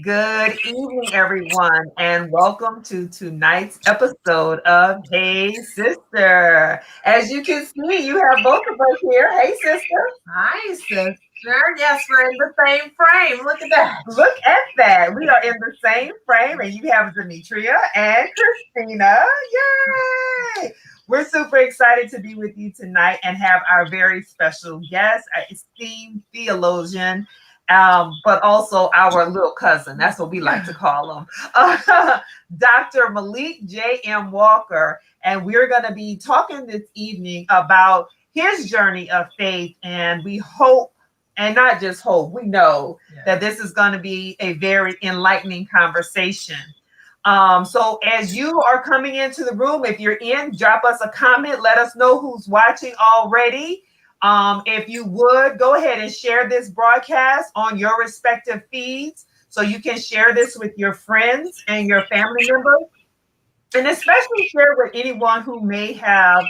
Good evening, everyone, and welcome to tonight's episode of Hey Sister. As you can see, you have both of us here. Hey, sister. Hi, sister. Yes, we're in the same frame. Look at that. Look at that. We are in the same frame, and you have Demetria and Christina. Yay! We're super excited to be with you tonight and have our very special guest, our esteemed theologian, but also our little cousin. That's what we like to call him, Dr. Malik J.M. Walker. And we're going to be talking this evening about his journey of faith. And we hope, and not just hope, we know that this is going to be a very enlightening conversation. So as you are coming into the room, if you're in, drop us a comment. Let us know who's watching already. If you would, go ahead and share this broadcast on your respective feeds so you can share this with your friends and your family members. And especially share with anyone who may have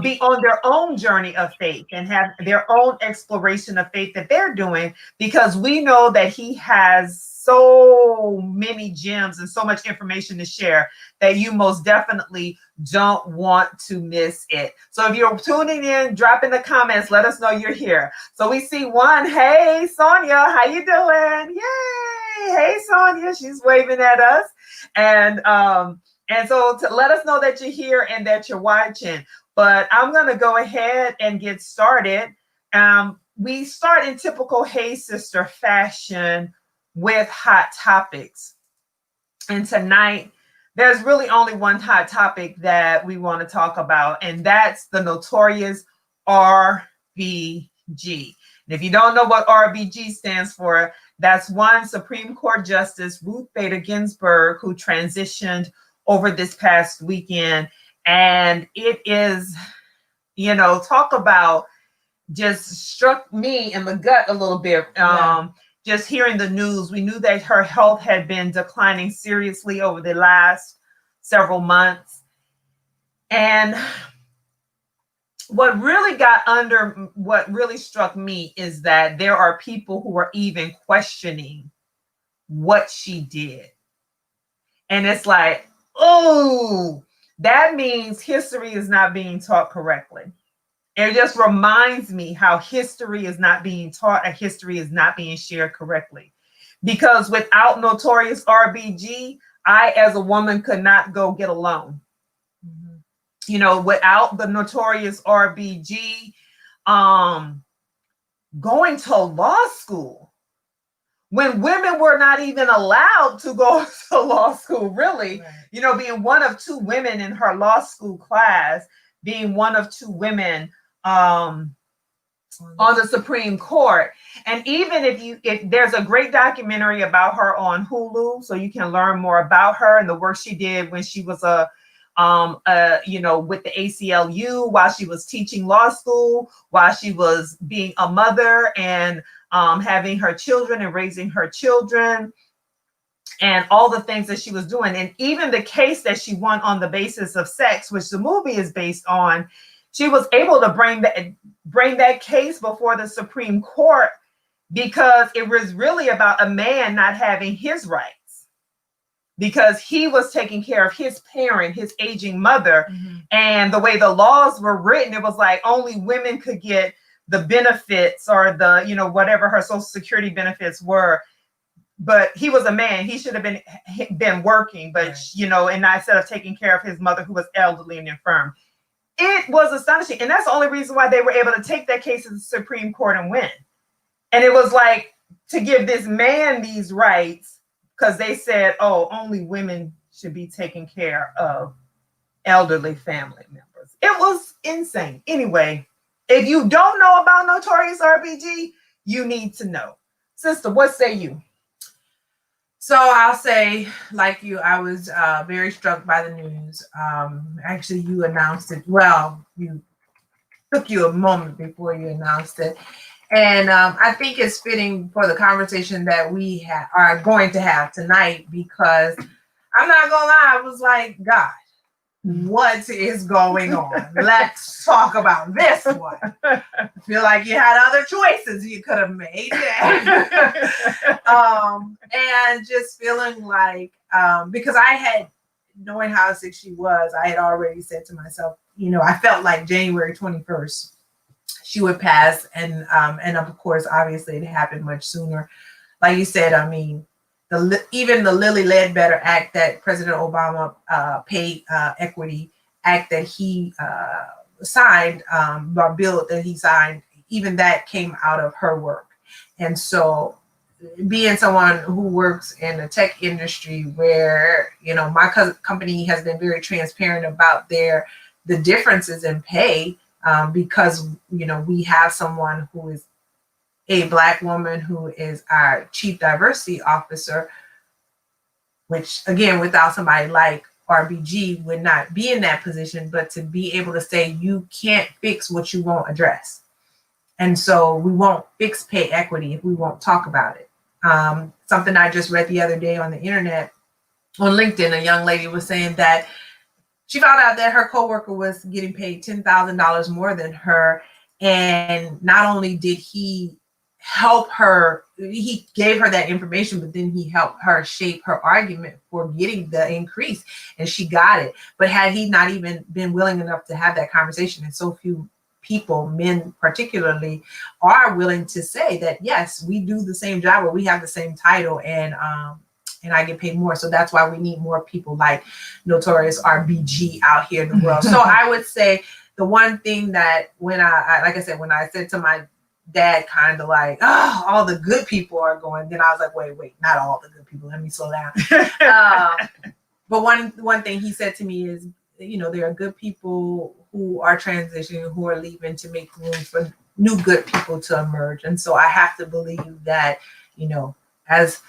be on their own journey of faith and have their own exploration of faith that they're doing, because we know that he has so many gems and so much information to share that you most definitely don't want to miss it. So if you're tuning in, drop in the comments, let us know you're here. So we see one. Hey, Sonia, how you doing? Yay! Hey, Sonia, she's waving at us. And so to let us know that you're here and that you're watching. But I'm going to go ahead and get started. We start in typical Hey Sister fashion with hot topics. And tonight, there's really only one hot topic that we want to talk about, and that's the notorious RBG. And if you don't know what RBG stands for, that's one Supreme Court Justice, Ruth Bader Ginsburg, who transitioned over this past weekend. And it is, talk about just struck me in the gut a little bit. Just hearing the news, we knew that her health had been declining seriously over the last several months. And what really struck me is that there are people who are even questioning what she did. And it's like, oh, that means history is not being taught correctly. It just reminds me how history is not being taught and history is not being shared correctly. Because without notorious RBG, I, as a woman, could not go get a loan. Mm-hmm. Without the notorious RBG, going to law school, when women were not even allowed to go to law school, really, right. Being one of two women in her law school class, being one of two women on the Supreme Court. And even if there's a great documentary about her on Hulu, so you can learn more about her and the work she did when she was with the ACLU, while she was teaching law school, while she was being a mother and having her children and raising her children, and all the things that she was doing. And even the case that she won on the basis of sex, which the movie is based on, she was able to bring that case before the Supreme Court, because it was really about a man not having his rights, because he was taking care of his parent, his aging mother. Mm-hmm. And the way the laws were written, it was like only women could get the benefits, or the, whatever her Social Security benefits were. But he was a man. He should have been working, but, right. And not instead of taking care of his mother, who was elderly and infirm. It was astonishing. And that's the only reason why they were able to take that case to the Supreme Court and win. And it was like to give this man these rights, because they said, oh, only women should be taking care of elderly family members. It was insane. Anyway, if you don't know about notorious RBG, you need to know. Sister, what say you? So I'll say, like you, I was very struck by the news. Actually, you announced it. Well, you took you a moment before you announced it. And I think it's fitting for the conversation that we are going to have tonight, because I'm not going to lie, I was like, God, what is going on? Let's talk about this one. I feel like you had other choices you could have made. And just feeling like, because I had, knowing how sick she was, I had already said to myself, I felt like January 21st, she would pass. And of course, obviously it happened much sooner. Like you said, I mean, even the Lilly Ledbetter Act that President Obama paid equity act that he signed, or bill that he signed, even that came out of her work. And so being someone who works in the tech industry where, my company has been very transparent about the differences in pay, because, we have someone who is a Black woman who is our chief diversity officer, which again, without somebody like RBG would not be in that position, but to be able to say, you can't fix what you won't address. And so we won't fix pay equity if we won't talk about it. Something I just read the other day on the internet, on LinkedIn, a young lady was saying that she found out that her coworker was getting paid $10,000 more than her. And not only did he help her, he gave her that information, but then he helped her shape her argument for getting the increase, and she got it. But had he not even been willing enough to have that conversation, and so few people, men particularly, are willing to say that, yes, we do the same job or we have the same title, and I get paid more. So that's why we need more people like Notorious RBG out here in the world. So I would say the one thing that when I like I said, when I said to my dad, kind of like, oh, all the good people are going, then I was like, wait, not all the good people. Let me slow down. But one thing he said to me is, there are good people who are transitioning, who are leaving to make room for new good people to emerge. And so I have to believe that, as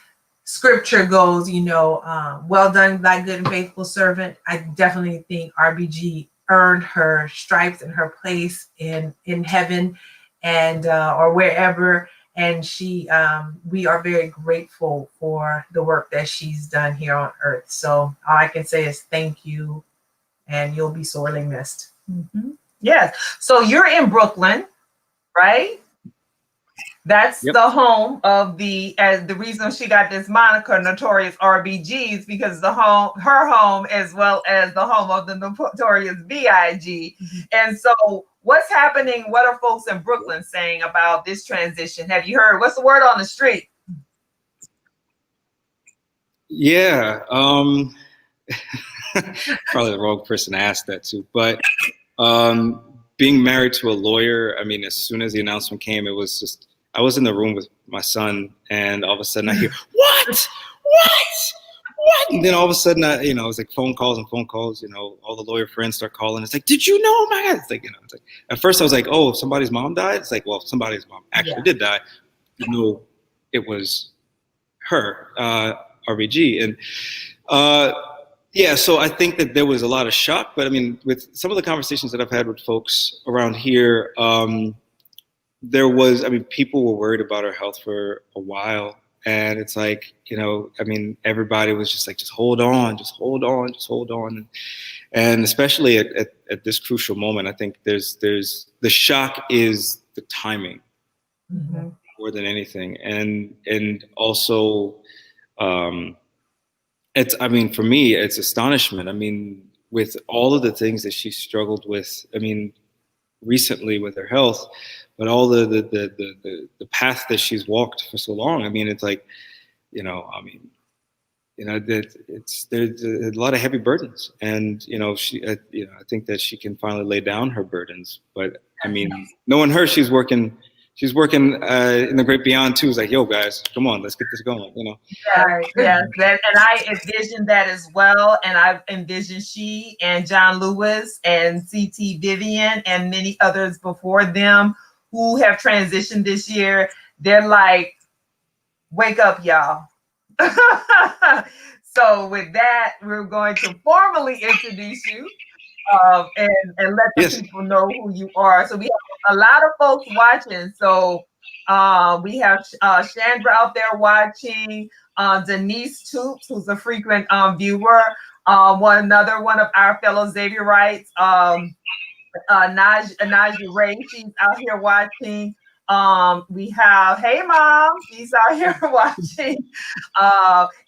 scripture goes, well done, thy good and faithful servant. I definitely think RBG earned her stripes and her place in heaven and or wherever. And we are very grateful for the work that she's done here on earth. So all I can say is thank you, and you'll be sorely missed. Mm-hmm. Yes. So you're in Brooklyn, right? That's the home of the reason she got this moniker, Notorious RBGs, because her home, as well as the home of the Notorious BIG. Mm-hmm. And so what's happening? What are folks in Brooklyn saying about this transition? Have you heard? What's the word on the street? Yeah. Probably the wrong person to ask that to, but being married to a lawyer, I mean, as soon as the announcement came, it was just, I was in the room with my son, and all of a sudden I hear, what? And then all of a sudden, it was like phone calls, all the lawyer friends start calling. It's like, did you know? Oh my God. It's like, it's like, at first I was like, oh, somebody's mom died. It's like, well, somebody's mom actually did die. It was her, RBG. And, so I think that there was a lot of shock, but I mean, with some of the conversations that I've had with folks around here, people were worried about her health for a while. And it's like, everybody was just like, just hold on. And especially at this crucial moment, I think there's the shock is the timing more than anything. And also, for me, it's astonishment. I mean, with all of the things that she struggled with, recently with her health, but all the path that she's walked for so long. I mean, it's like, there's a lot of heavy burdens, and I think that she can finally lay down her burdens. But I mean, knowing her, she's working in the great beyond too. It's like, yo, guys, come on, let's get this going. Yes, and I envisioned that as well. And I envisioned she and John Lewis and CT Vivian and many others before them who have transitioned this year. They're like, wake up, y'all. So with that, we're going to formally introduce you and let the people know who you are. So we have a lot of folks watching. So we have Chandra out there watching, Denise Toops, who's a frequent viewer. Another one of our fellow Xavierites, Naja Ray, she's out here watching. We have, hey mom, she's out here watching.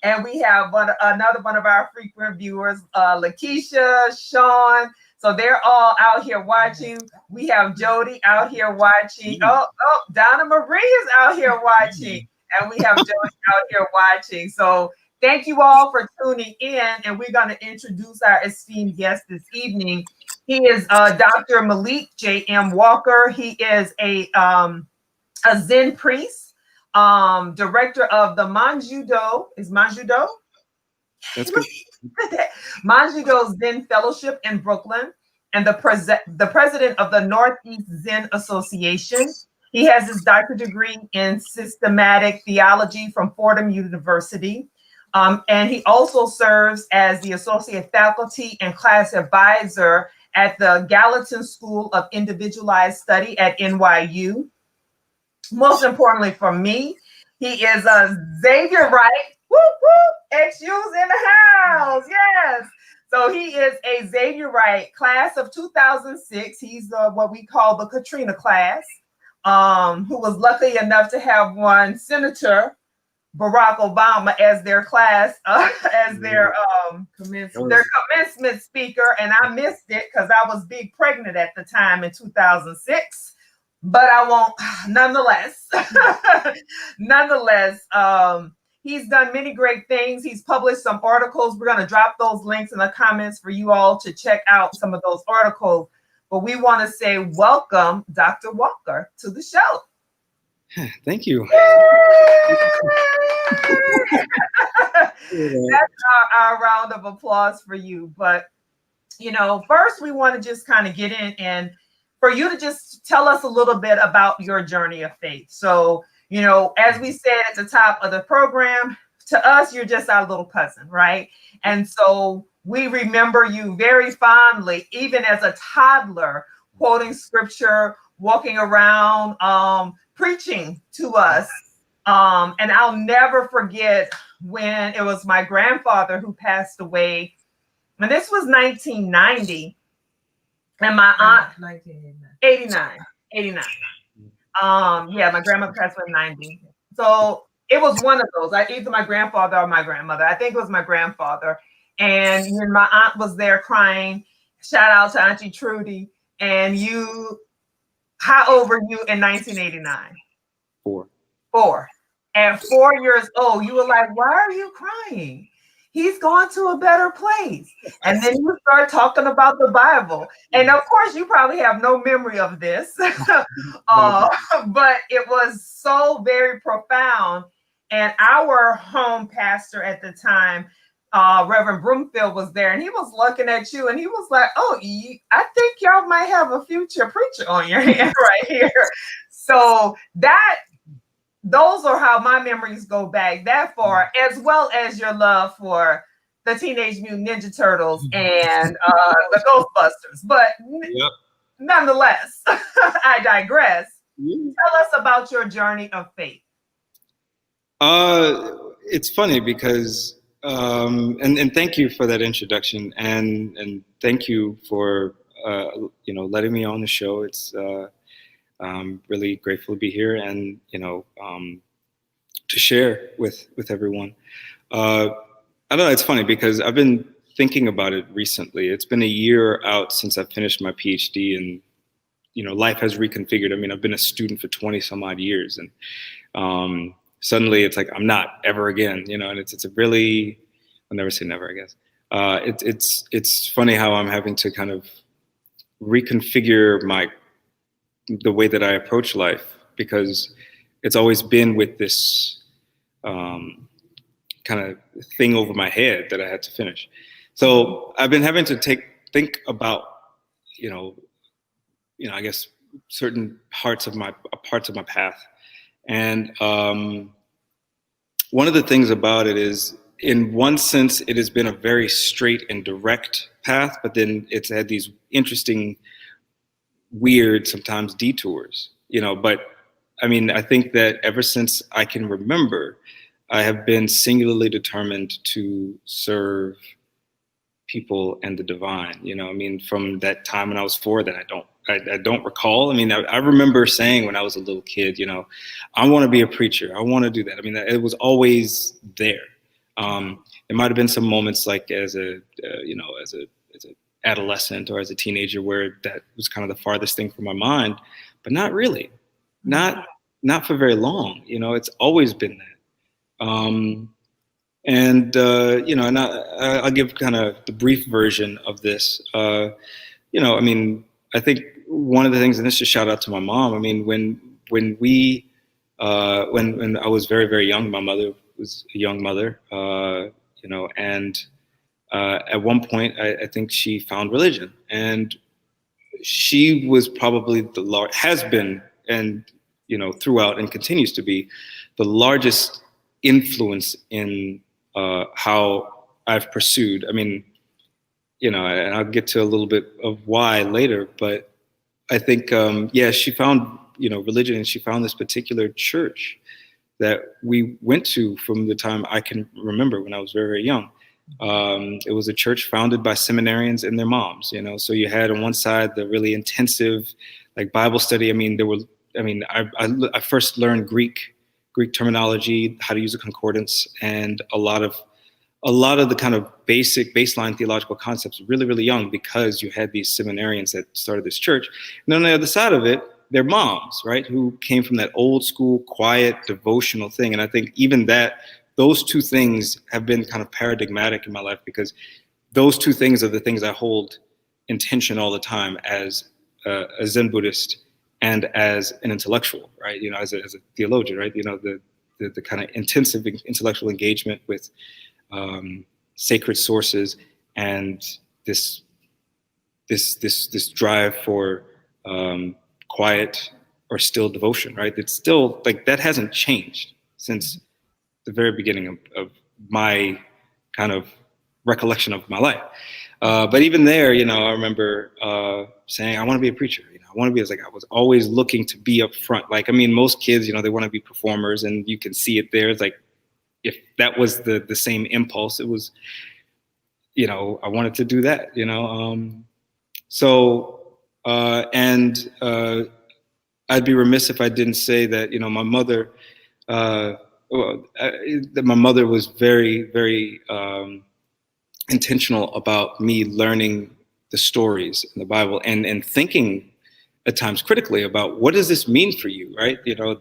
And we have another one of our frequent viewers, Lakeisha, Sean. So they're all out here watching. We have Jody out here watching. Oh, Donna Marie is out here watching. And we have Jody out here watching. So thank you all for tuning in. And we're going to introduce our esteemed guest this evening. He is Dr. Malik J.M. Walker. He is a Zen priest, director of the Manjudo. Is Manjudo? That's good. Manjudo Zen Fellowship in Brooklyn, and the president of the Northeast Zen Association. He has his doctorate degree in systematic theology from Fordham University. And he also serves as the associate faculty and class advisor at the Gallatin School of Individualized Study at NYU. Most importantly for me, he is a Xavierite. Whoop, whoop, XU's in the house. Yes. So he is a Xavierite, class of 2006. He's what we call the Katrina class, who was lucky enough to have one Senator Barack Obama as their class, as their commencement speaker. And I missed it because I was big pregnant at the time in 2006. But I won't, nonetheless. He's done many great things. He's published some articles. We're going to drop those links in the comments for you all to check out some of those articles. But we want to say welcome, Dr. Walker, to the show. Thank you. That's our round of applause for you. But, first we want to just kind of get in and for you to just tell us a little bit about your journey of faith. So, as we said at the top of the program, to us, you're just our little cousin, right? And so we remember you very fondly, even as a toddler, quoting scripture, walking around, preaching to us. And I'll never forget when it was my grandfather who passed away. And this was 1990. And my aunt, 89. Yeah, my grandmother passed away in 90. So it was one of those, either my grandfather or my grandmother. I think it was my grandfather. And when my aunt was there crying, shout out to Auntie Trudy. And how old were you in 1989? 4. At 4 years old, you were like, why are you crying? He's gone to a better place. And then you start talking about the Bible. And of course, you probably have no memory of this, but it was so very profound. And our home pastor at the time, Reverend Broomfield, was there, and he was looking at you and he was like, I think y'all might have a future preacher on your hand right here. So those are how my memories go back that far, as well as your love for the Teenage Mutant Ninja Turtles and the Ghostbusters. But nonetheless, I digress. Tell us about your journey of faith. It's funny because, and thank you for that introduction, and thank you for letting me on the show. It's I'm really grateful to be here and, to share with everyone. I don't know, it's funny because I've been thinking about it recently. It's been a year out since I finished my PhD and, life has reconfigured. I mean, I've been a student for 20 some odd years and suddenly it's like, I'm not ever again, and it's a really, I'll never say never, I guess. It's funny how I'm having to kind of reconfigure the way that I approach life, because it's always been with this kind of thing over my head that I had to finish. So I've been having to think about, I guess certain parts of my path. And one of the things about it is, in one sense, it has been a very straight and direct path, but then it's had these interesting, weird, sometimes detours, but I mean, I think that ever since I can remember, I have been singularly determined to serve people and the divine. You know, I mean, from that time when I was 4, that I don't recall. I mean, I remember saying when I was a little kid, you know, I want to be a preacher. I want to do that. I mean, it was always there. There might have been some moments like as a adolescent or as a teenager where that was kind of the farthest thing from my mind, but not really, not for very long. You know, it's always been that. And I'll give kind of the brief version of this. You know, I mean, I think one of the things, and this is a shout out to my mom. I mean, when I was very, very young, my mother was a young mother, you know, and at one point, I think she found religion, and she was probably has been, and you know, throughout and continues to be, the largest influence in how I've pursued. I mean, you know, and I'll get to a little bit of why later, but I think, she found, you know, religion, and she found this particular church that we went to from the time I can remember when I was very, very young. It was a church founded by seminarians and their moms, you know, so you had on one side the really intensive, like, Bible study. I mean, I first learned Greek terminology, how to use a concordance, and a lot of the kind of baseline theological concepts really, really young, because you had these seminarians that started this church. And on the other side of it, their moms, right, who came from that old school, quiet, devotional thing. And I think even those two things have been kind of paradigmatic in my life, because those two things are the things I hold in tension all the time as a Zen Buddhist and as an intellectual, right? You know, as a theologian, right? You know, the kind of intensive intellectual engagement with sacred sources, and this drive for quiet or still devotion, right? It's still, like, that hasn't changed since the very beginning of my kind of recollection of my life. But even there, you know, I remember saying, I want to be a preacher. You know, I want to be, I was always looking to be up front. Like, I mean, most kids, you know, they want to be performers, and you can see it there. It's like, if that was the same impulse, it was, you know, I wanted to do that, you know. I'd be remiss if I didn't say that, you know, my mother, my mother was very, very intentional about me learning the stories in the Bible, and thinking at times critically about, what does this mean for you, right? You know,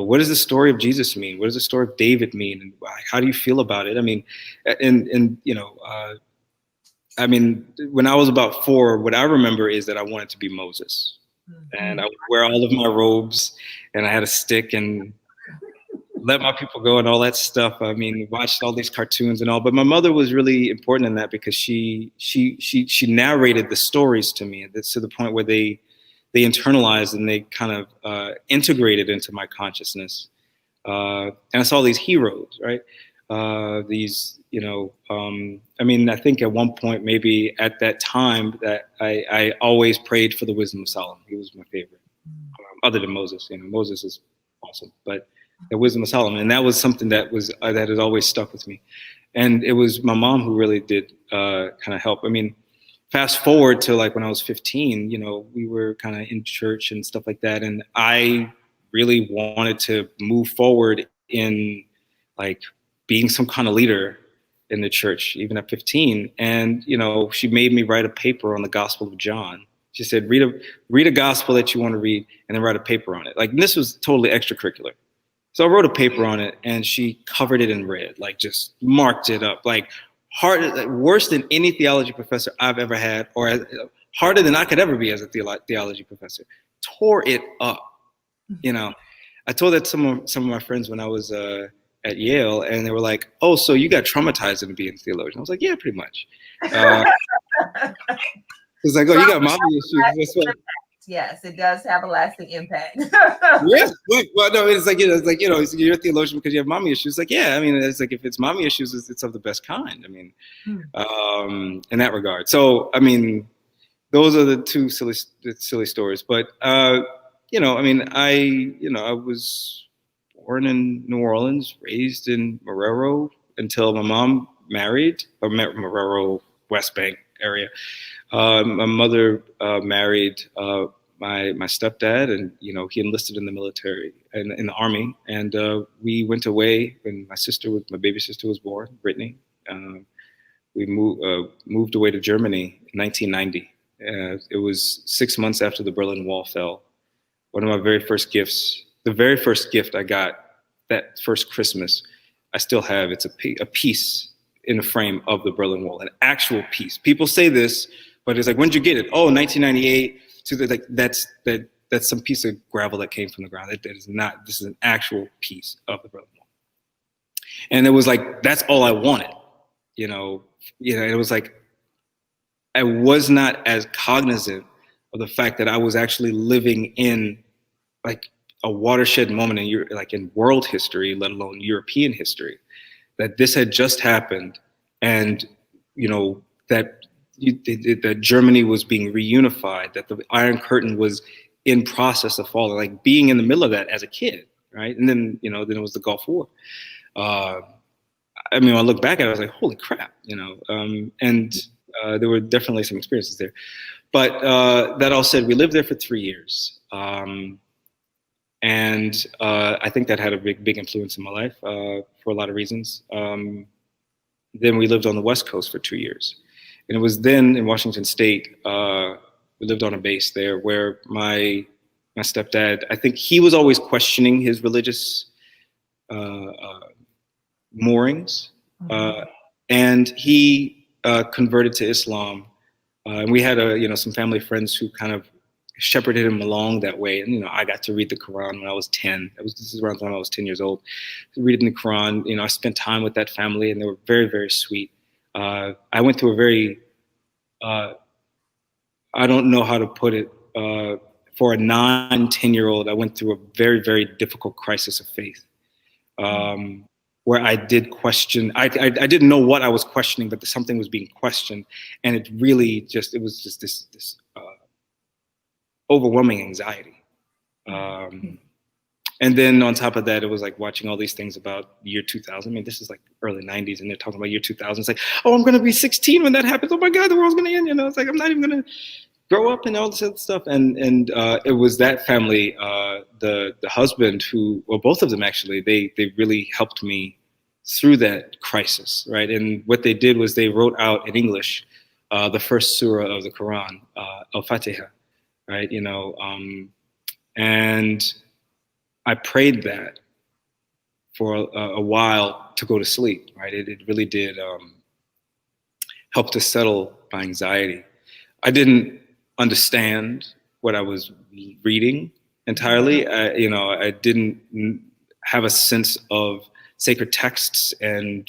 what does the story of Jesus mean? What does the story of David mean? And how do you feel about it? I mean, when I was about 4, what I remember is that I wanted to be Moses. And I would wear all of my robes, and I had a stick, and let my people go and all that stuff. I mean, watched all these cartoons and all. But my mother was really important in that, because she narrated the stories to me, to the point where they internalized and they kind of integrated into my consciousness. And I saw these heroes, right? These, you know, I think at one point, maybe at that time, that I always prayed for the wisdom of Solomon. He was my favorite, other than Moses. You know, Moses is awesome, but the wisdom of Solomon, and that was something that has always stuck with me. And it was my mom who really did kind of help. I mean, fast forward to like when I was 15, you know, we were kind of in church and stuff like that, and I really wanted to move forward in like being some kind of leader in the church, even at 15. And, you know, she made me write a paper on the Gospel of John. She said, read a gospel that you want to read, and then write a paper on it. Like, this was totally extracurricular. So I wrote a paper on it, and she covered it in red, like just marked it up, like worse than any theology professor I've ever had, or harder than I could ever be as a theology professor. Tore it up, you know. I told that to some of my friends when I was at Yale, and they were like, "Oh, so you got traumatized into being a theologian?" I was like, "Yeah, pretty much." It's like, "Oh, you got mommy issues." Yes, it does have a lasting impact. Yes, well, no, it's like, you know, you're a theologian because you have mommy issues. Like, yeah, I mean, it's like, if it's mommy issues, it's of the best kind. I mean, in that regard. So, I mean, those are the two silly stories. But you know, I mean, I was born in New Orleans, raised in Marrero, until my mom married, rural West Bank area. My mother married my stepdad, and he enlisted in the military and in the army. And we went away when my baby sister was born, Brittany. We moved away to Germany in 1990. It was 6 months after the Berlin Wall fell. One of my very first gifts, the very first gift I got that first Christmas, I still have. It's a piece in the frame of the Berlin Wall, an actual piece. People say this, but it's like, when'd you get it? Oh, 1998. So that's some piece of gravel that came from the ground. That is not. This is an actual piece of the Berlin Wall. And it was like, that's all I wanted. It was like, I was not as cognizant of the fact that I was actually living in like a watershed moment in world history, let alone European history, that this had just happened, and that Germany was being reunified, that the Iron Curtain was in process of falling, like being in the middle of that as a kid, right? And then then it was the Gulf War. When I look back at it, I was like, holy crap, and there were definitely some experiences there. But that all said, we lived there for 3 years. And I think that had a big influence in my life for a lot of reasons. Then we lived on the West Coast for 2 years. And it was then in Washington State, we lived on a base there where my stepdad, I think he was always questioning his religious moorings. And he converted to Islam. And we had some family friends who kind of shepherded him along that way. And, I got to read the Quran when I was 10. This is around the time I was 10 years old. Reading the Quran, I spent time with that family, and they were very, very sweet. I went through a very, I don't know how to put it, for a 9-10-year-old, I went through a very, very difficult crisis of faith, where I did question, I didn't know what I was questioning, but something was being questioned. And it really it was just this overwhelming anxiety. And then on top of that, it was like watching all these things about the year 2000. This is like early 90s, and they're talking about year 2000. It's like, oh, I'm going to be 16 when that happens. Oh my God, the world's going to end. It's like, I'm not even going to grow up and all this other stuff. And it was that family, the husband both of them actually, they really helped me through that crisis, right? And what they did was they wrote out in English the first surah of the Quran, Al-Fatiha, right? And I prayed that for a while to go to sleep, right? It really did help to settle my anxiety. I didn't understand what I was reading entirely. I didn't have a sense of sacred texts and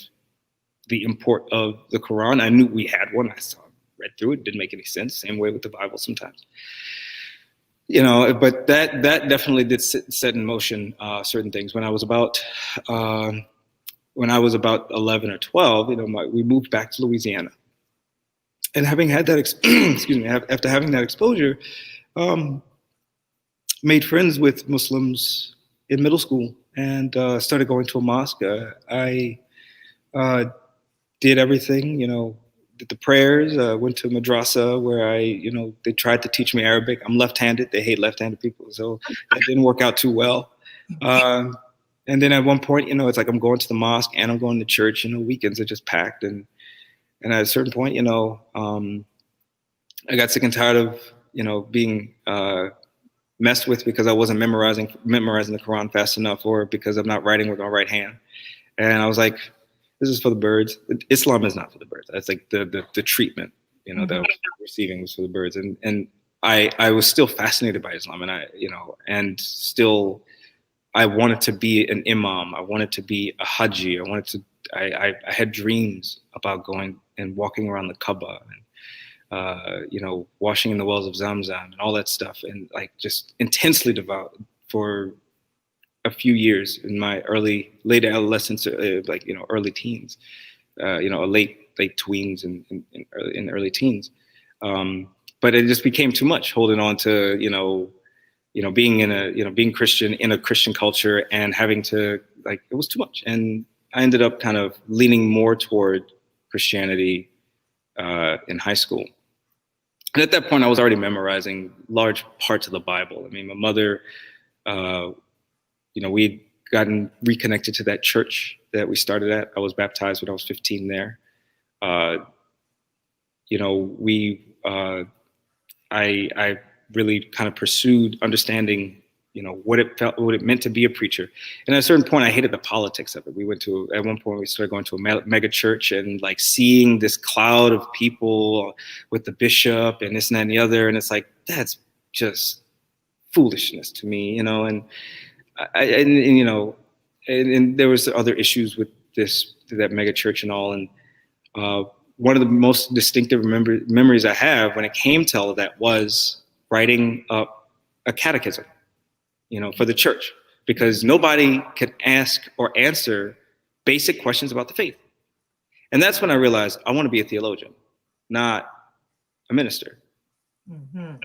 the import of the Quran. I knew we had one. I read through it. Didn't make any sense. Same way with the Bible sometimes. But that definitely did set in motion certain things. When I was about 11 or 12, we moved back to Louisiana, and having had that, after having that exposure, made friends with Muslims in middle school, and started going to a mosque. I did everything, did the prayers, went to madrasa where they tried to teach me Arabic. I'm left-handed. They hate left-handed people. So that didn't work out too well. And then at one point, it's like I'm going to the mosque and I'm going to church. Weekends are just packed. And at a certain point, I got sick and tired of, being messed with because I wasn't memorizing the Quran fast enough, or because I'm not writing with my right hand. And I was like, this is for the birds. Islam is not for the birds. That's like the treatment, that I was receiving was for the birds. And I was still fascinated by Islam, and still I wanted to be an imam. I wanted to be a haji. I had dreams about going and walking around the Kaaba and, washing in the wells of Zamzam and all that stuff. And like just intensely devout for a few years in my late adolescence, early teens, late tweens and early teens. But it just became too much, holding on to, being Christian in a Christian culture and having to, it was too much. And I ended up kind of leaning more toward Christianity in high school. And at that point, I was already memorizing large parts of the Bible. I mean, my mother, we'd gotten reconnected to that church that we started at. I was baptized when I was 15 there. I really kind of pursued understanding, what it meant to be a preacher. And at a certain point, I hated the politics of it. At one point, we started going to a mega church and like seeing this cloud of people with the bishop and this and that and the other. And it's like, that's just foolishness to me, and there was other issues with that mega church and all. And one of the most distinctive memories I have when it came to all of that was writing up a catechism, for the church, because nobody could ask or answer basic questions about the faith. And that's when I realized I want to be a theologian, not a minister. Mm-hmm.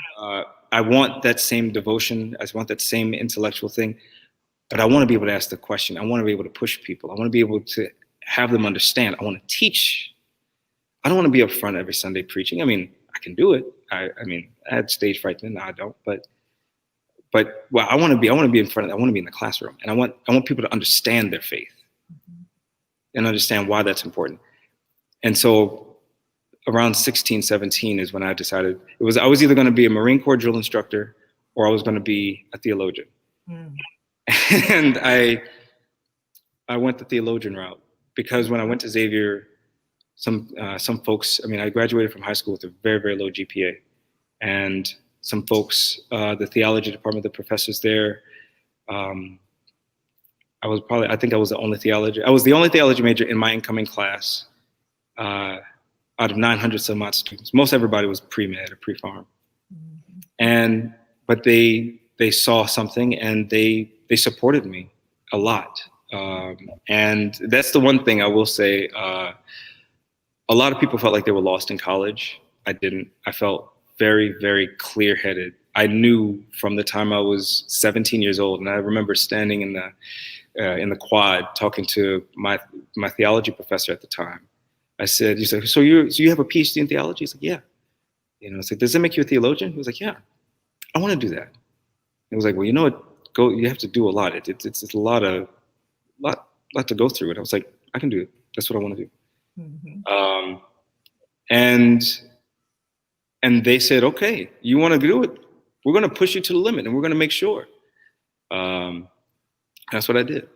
I want that same devotion. I want that same intellectual thing, but I want to be able to ask the question. I want to be able to push people. I want to be able to have them understand. I want to teach. I don't want to be up front every Sunday preaching. I mean, I can do it. I had stage fright then. No, I don't. But I want to be in front. I want to be in the classroom, and I want people to understand their faith and understand why that's important. And so around 16, 17 is when I decided I was either going to be a Marine Corps drill instructor or I was going to be a theologian. Mm. And I went the theologian route because when I went to Xavier, some folks, I graduated from high school with a very, very low GPA, and some folks, the theology department, the professors there, I think I was the only theology major in my incoming class out of 900 some odd students. Most everybody was pre-med or pre-farm. Mm-hmm. But they saw something and they supported me a lot. And that's the one thing I will say, a lot of people felt like they were lost in college. I didn't. I felt very, very clear-headed. I knew from the time I was 17 years old, and I remember standing in the quad talking to my theology professor at the time. I said, "He said, so you have a PhD in theology?" He's like, "Yeah." It's like, "Does that make you a theologian?" He was like, "Yeah, I want to do that." It was like, "Well, you have to do a lot. It's a lot to go through." And I was like, "I can do it. That's what I want to do." Mm-hmm. And they said, "Okay, you want to do it? We're going to push you to the limit, and we're going to make sure." That's what I did,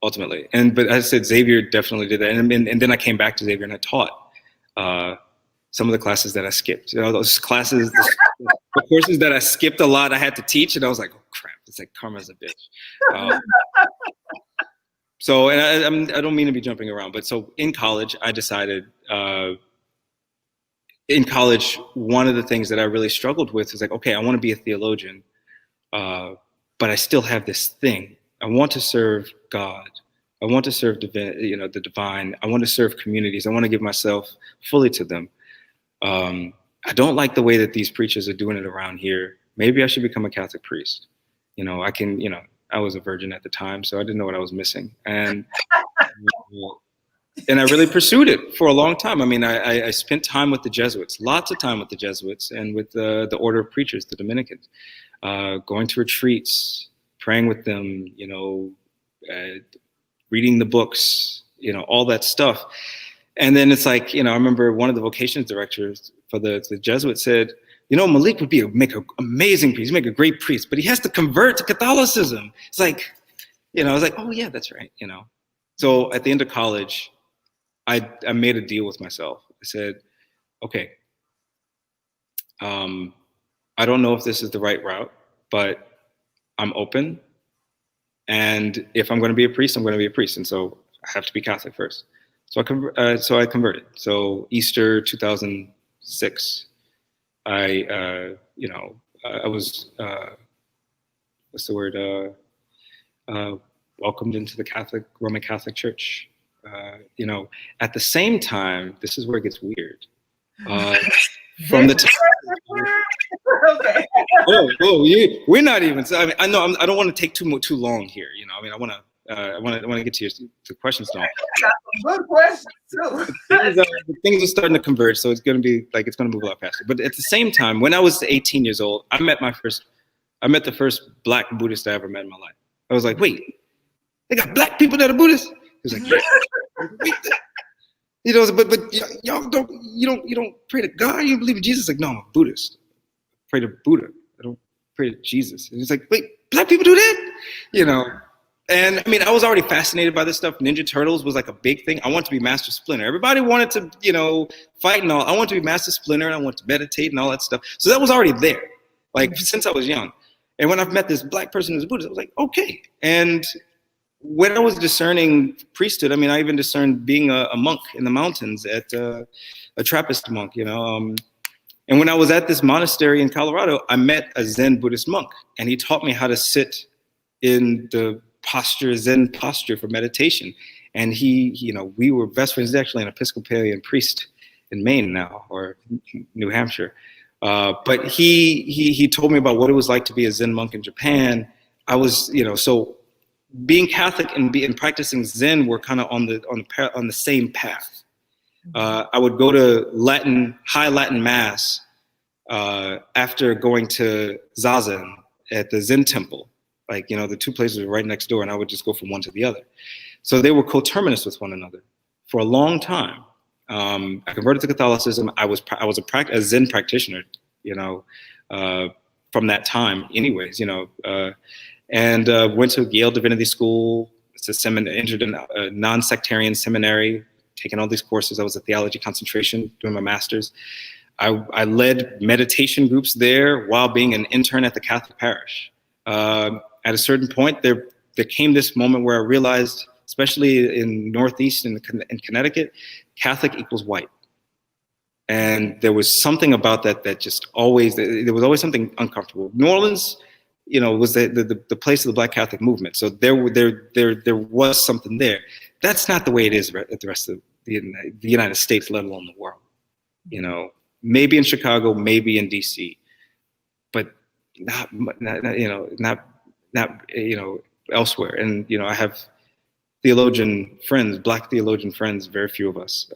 ultimately. But as I said, Xavier definitely did that. And then I came back to Xavier and I taught some of the classes that I skipped. Those classes, the courses that I skipped a lot, I had to teach, and I was like, "Oh crap! It's like karma's a bitch." So, and I don't mean to be jumping around, but so in college, I decided. In college, one of the things that I really struggled with is like, okay, I want to be a theologian, but I still have this thing. I want to serve God. I want to serve the divine. I want to serve communities. I want to give myself fully to them. I don't like the way that these preachers are doing it around here. Maybe I should become a Catholic priest. I was a virgin at the time, so I didn't know what I was missing. And I really pursued it for a long time. I spent time with the Jesuits, lots of time with the Jesuits and with the Order of Preachers, the Dominicans, going to retreats, praying with them, reading the books, all that stuff. And then it's like, I remember one of the vocations directors for the Jesuits said, Malik would make an amazing priest, make a great priest, but he has to convert to Catholicism. It's like, I was like, oh yeah, that's right. So at the end of college, I made a deal with myself. I said, okay, I don't know if this is the right route, but I'm open. And if I'm going to be a priest, I'm going to be a priest. And so I have to be Catholic first. So I converted. So Easter 2006, I was, what's the word? Welcomed into the Roman Catholic Church. At the same time, this is where it gets weird. From the time, okay. We're not even. So, I know I don't want to take too long here. I want to. I want to get to your questions now. Good question too. Things are starting to converge, so it's going to move a lot faster. But at the same time, when I was 18 years old, I met the first Black Buddhist I ever met in my life. I was like, wait, they got Black people that are Buddhists? He was like, yeah. You know, but y'all don't pray to God. You don't believe in Jesus? Like, no, I'm a Buddhist. I pray to Buddha. I don't pray to Jesus. And he's like, wait, Black people do that? You know. And I mean, I was already fascinated by this stuff. Ninja Turtles was like a big thing. I wanted to be Master Splinter. Everybody wanted to, you know, fight and all. I wanted to be Master Splinter, and I wanted to meditate and all that stuff. So that was already there, like since I was young. And when I've met this Black person who's Buddhist, I was like, okay. And when I was discerning priesthood, I mean, I even discerned being a monk in the mountains at a Trappist monk, you know. And when I was at this monastery in Colorado, I met a Zen Buddhist monk, and he taught me how to sit in the Zen posture for meditation. And he, you know, we were best friends. He's actually an Episcopalian priest in Maine now, or New Hampshire. But he told me about what it was like to be a Zen monk in Japan. I was, you know, so being Catholic and practicing Zen were kind of on the same path. I would go to high Latin Mass after going to Zazen at the Zen temple. Like, you know, the two places were right next door, and I would just go from one to the other. So they were coterminous with one another for a long time. I converted to Catholicism. I was a Zen practitioner, you know, from that time, anyways, you know, and went to Yale Divinity School. It's a seminary, entered a non-sectarian seminary, taking all these courses. I was a theology concentration doing my master's. I led meditation groups there while being an intern at the Catholic parish. At a certain point, there came this moment where I realized, especially in Northeast and in Connecticut, Catholic equals white. And there was something about that just always, there was always something uncomfortable. New Orleans, you know, was the place of the Black Catholic movement. So there was something there. That's not the way it is at the rest of the United States, let alone the world. You know, maybe in Chicago, maybe in DC, but not elsewhere. And, you know, I have theologian friends, Black theologian friends, very few of us.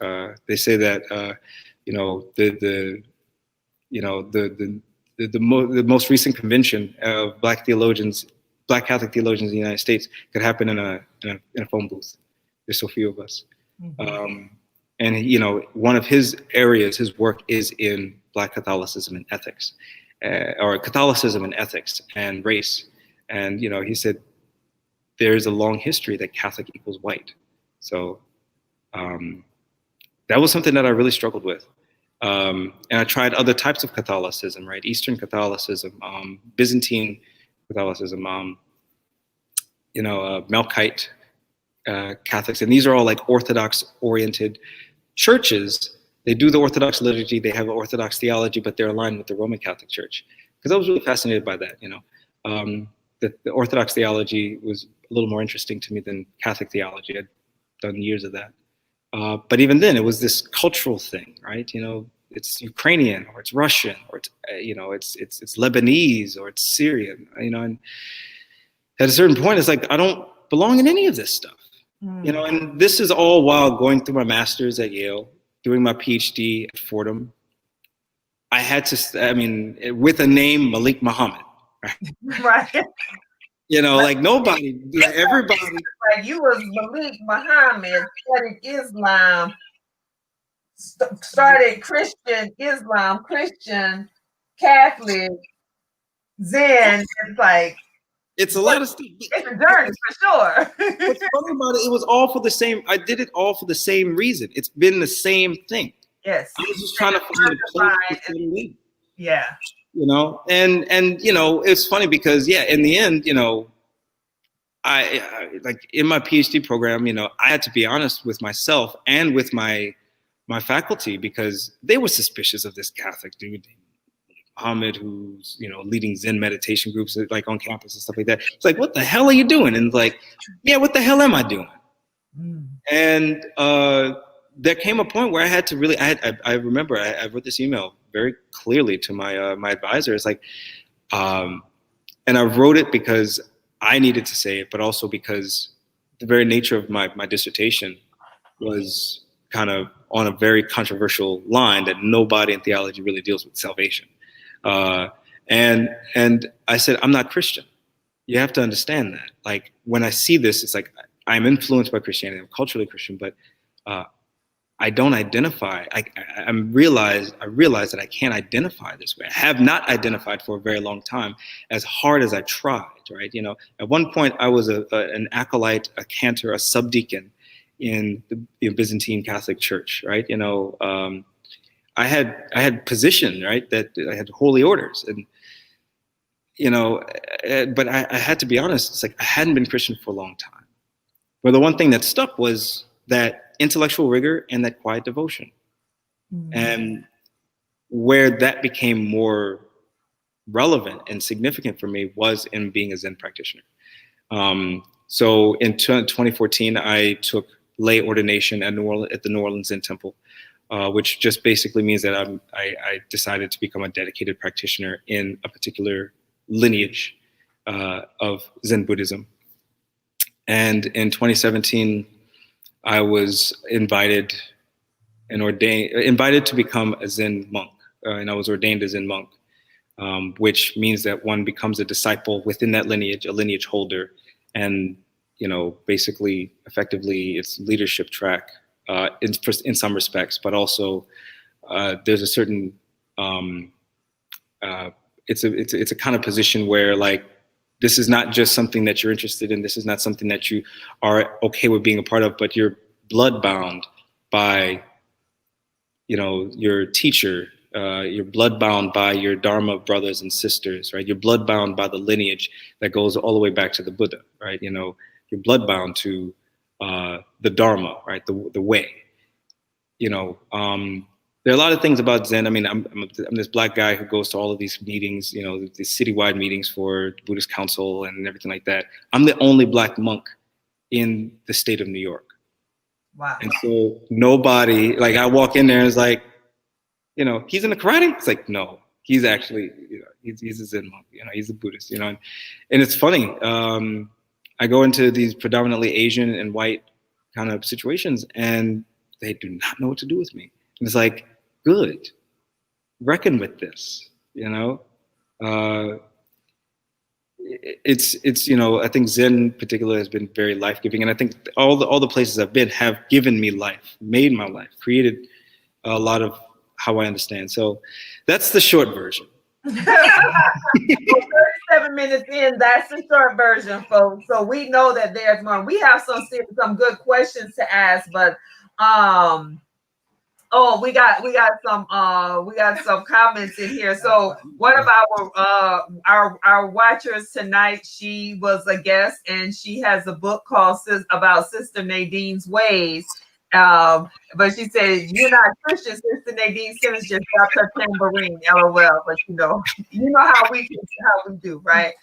They say that, you know, the most recent convention of Black Catholic theologians in the United States could happen in a phone booth. There's so few of us. Mm-hmm. And, you know, one of his areas, his work is in Black Catholicism and ethics, or Catholicism and ethics and race. And, you know, he said, there's a long history that Catholic equals white. So that was something that I really struggled with. And I tried other types of Catholicism, right? Eastern Catholicism, Byzantine Catholicism, Melkite Catholics. And these are all like Orthodox-oriented churches. They do the Orthodox liturgy, they have Orthodox theology, but they're aligned with the Roman Catholic Church. Because I was really fascinated by that, you know. The Orthodox theology was a little more interesting to me than Catholic theology. I'd done years of that. But even then, it was this cultural thing, right? You know, it's Ukrainian, or it's Russian, or it's it's Lebanese, or it's Syrian. You know, and at a certain point, it's like I don't belong in any of this stuff. You know, and this is all while going through my master's at Yale, doing my PhD at Fordham. I had to, with a name, Malik Muhammed. Right. You know, like nobody, like everybody. Like you was Malik Muhammed, studied Islam, started Christian, Islam, Christian, Catholic, Zen. It's like it's a lot of stuff. It's a journey for sure. What's funny about it was all for the same. I did it all for the same reason. It's been the same thing. Yes. I was just trying to find a place. Yeah. You know, and you know, it's funny because in the end, you know, I like in my PhD program, you know, I had to be honest with myself and with my faculty because they were suspicious of this Catholic dude, Muhammad, who's, you know, leading Zen meditation groups like on campus and stuff like that. It's like, what the hell are you doing? And like, yeah, what the hell am I doing? And there came a point where I had to really, I remember I wrote this email very clearly to my my advisor. It's like, and I wrote it because I needed to say it, but also because the very nature of my dissertation was kind of on a very controversial line that nobody in theology really deals with salvation. And I said, I'm not Christian. You have to understand that. Like, when I see this, it's like I'm influenced by Christianity. I'm culturally Christian, but I don't identify. I realize that I can't identify this way. I have not identified for a very long time, as hard as I tried. Right? You know, at one point I was an acolyte, a cantor, a subdeacon in the Byzantine Catholic Church. Right? You know, I had position, right, that I had holy orders, and you know, but I had to be honest. It's like I hadn't been Christian for a long time. But the one thing that stuck was that intellectual rigor and that quiet devotion. Mm-hmm. And where that became more relevant and significant for me was in being a Zen practitioner. So in 2014, I took lay ordination at the New Orleans Zen Temple, which just basically means that I decided to become a dedicated practitioner in a particular lineage of Zen Buddhism. And in 2017, I was invited to become a Zen monk, and I was ordained a Zen monk, which means that one becomes a disciple within that lineage, a lineage holder, and you know, basically, effectively, it's leadership track in some respects, but also there's a certain it's a kind of position where, like, this is not just something that you're interested in. This is not something that you are okay with being a part of, but you're blood bound by, you know, your teacher. You're blood bound by your Dharma brothers and sisters, right? You're blood bound by the lineage that goes all the way back to the Buddha, right? You know, you're blood bound to the Dharma, right? The way. You know, there are a lot of things about Zen. I mean, I'm this Black guy who goes to all of these meetings, you know, these citywide meetings for Buddhist Council and everything like that. I'm the only Black monk in the state of New York. Wow. And so nobody, like, I walk in there and it's like, you know, he's in the karate? It's like, no, he's actually, you know, he's a Zen monk, you know, he's a Buddhist, you know. And it's funny, I go into these predominantly Asian and white kind of situations and they do not know what to do with me. And it's like, good, reckon with this, you know. It's you know, I think Zen in particular has been very life-giving, and I think all the places I've been have given me life, made my life, created a lot of how I understand. So that's the short version. 37 minutes in, that's the short version, folks. So we know that there's more. We have some good questions to ask, but oh, we got some comments in here. So one of our watchers tonight, she was a guest, and she has a book called about Sister Nadine's Ways. But she said, "You're not Christian, Sister Nadine Simmons just dropped her tambourine." LOL. But you know how we do, right?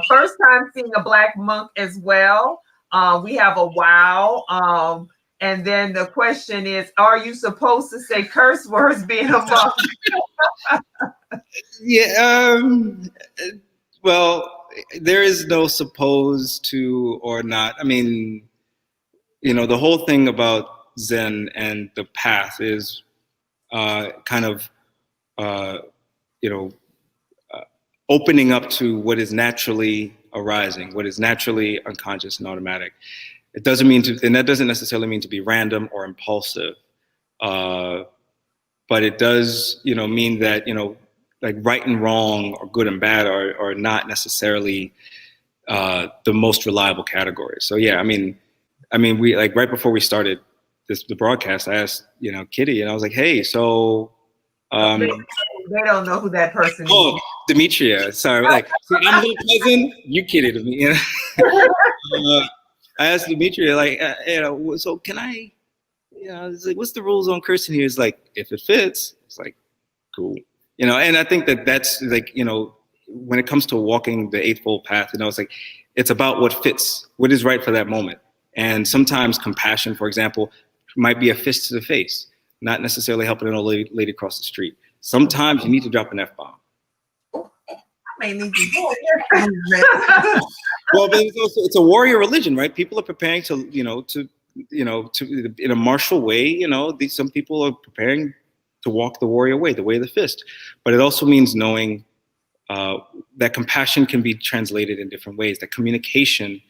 First time seeing a Black monk as well. We have a wow. And then the question is, are you supposed to say curse words being a monk? Yeah. Well, there is no supposed to or not. I mean, you know, the whole thing about Zen and the path is kind of, you know, opening up to what is naturally arising, what is naturally unconscious and automatic. It doesn't mean to, and that doesn't necessarily mean to be random or impulsive, but it does, you know, mean that, you know, like right and wrong or good and bad are not necessarily the most reliable categories. So yeah, I mean, we, like, right before we started the broadcast, I asked, you know, Kitty, and I was like, hey, so they don't know who that person is. Oh, Demetria. Sorry, like, so I'm a little cousin. You kidding me? You know? I asked Demetria, like, you know, so can I, you know, it's like, what's the rules on cursing here? It's like, if it fits, it's like, cool. You know, and I think that's like, you know, when it comes to walking the Eightfold Path, you know, it's like, it's about what fits, what is right for that moment. And sometimes compassion, for example, might be a fist to the face, not necessarily helping an old lady cross the street. Sometimes you need to drop an F-bomb. may need to go here. Well, but it's a warrior religion, right? People are preparing to in a martial way. Some people are preparing to walk the warrior way, the way of the fist. But it also means knowing that compassion can be translated in different ways. That communication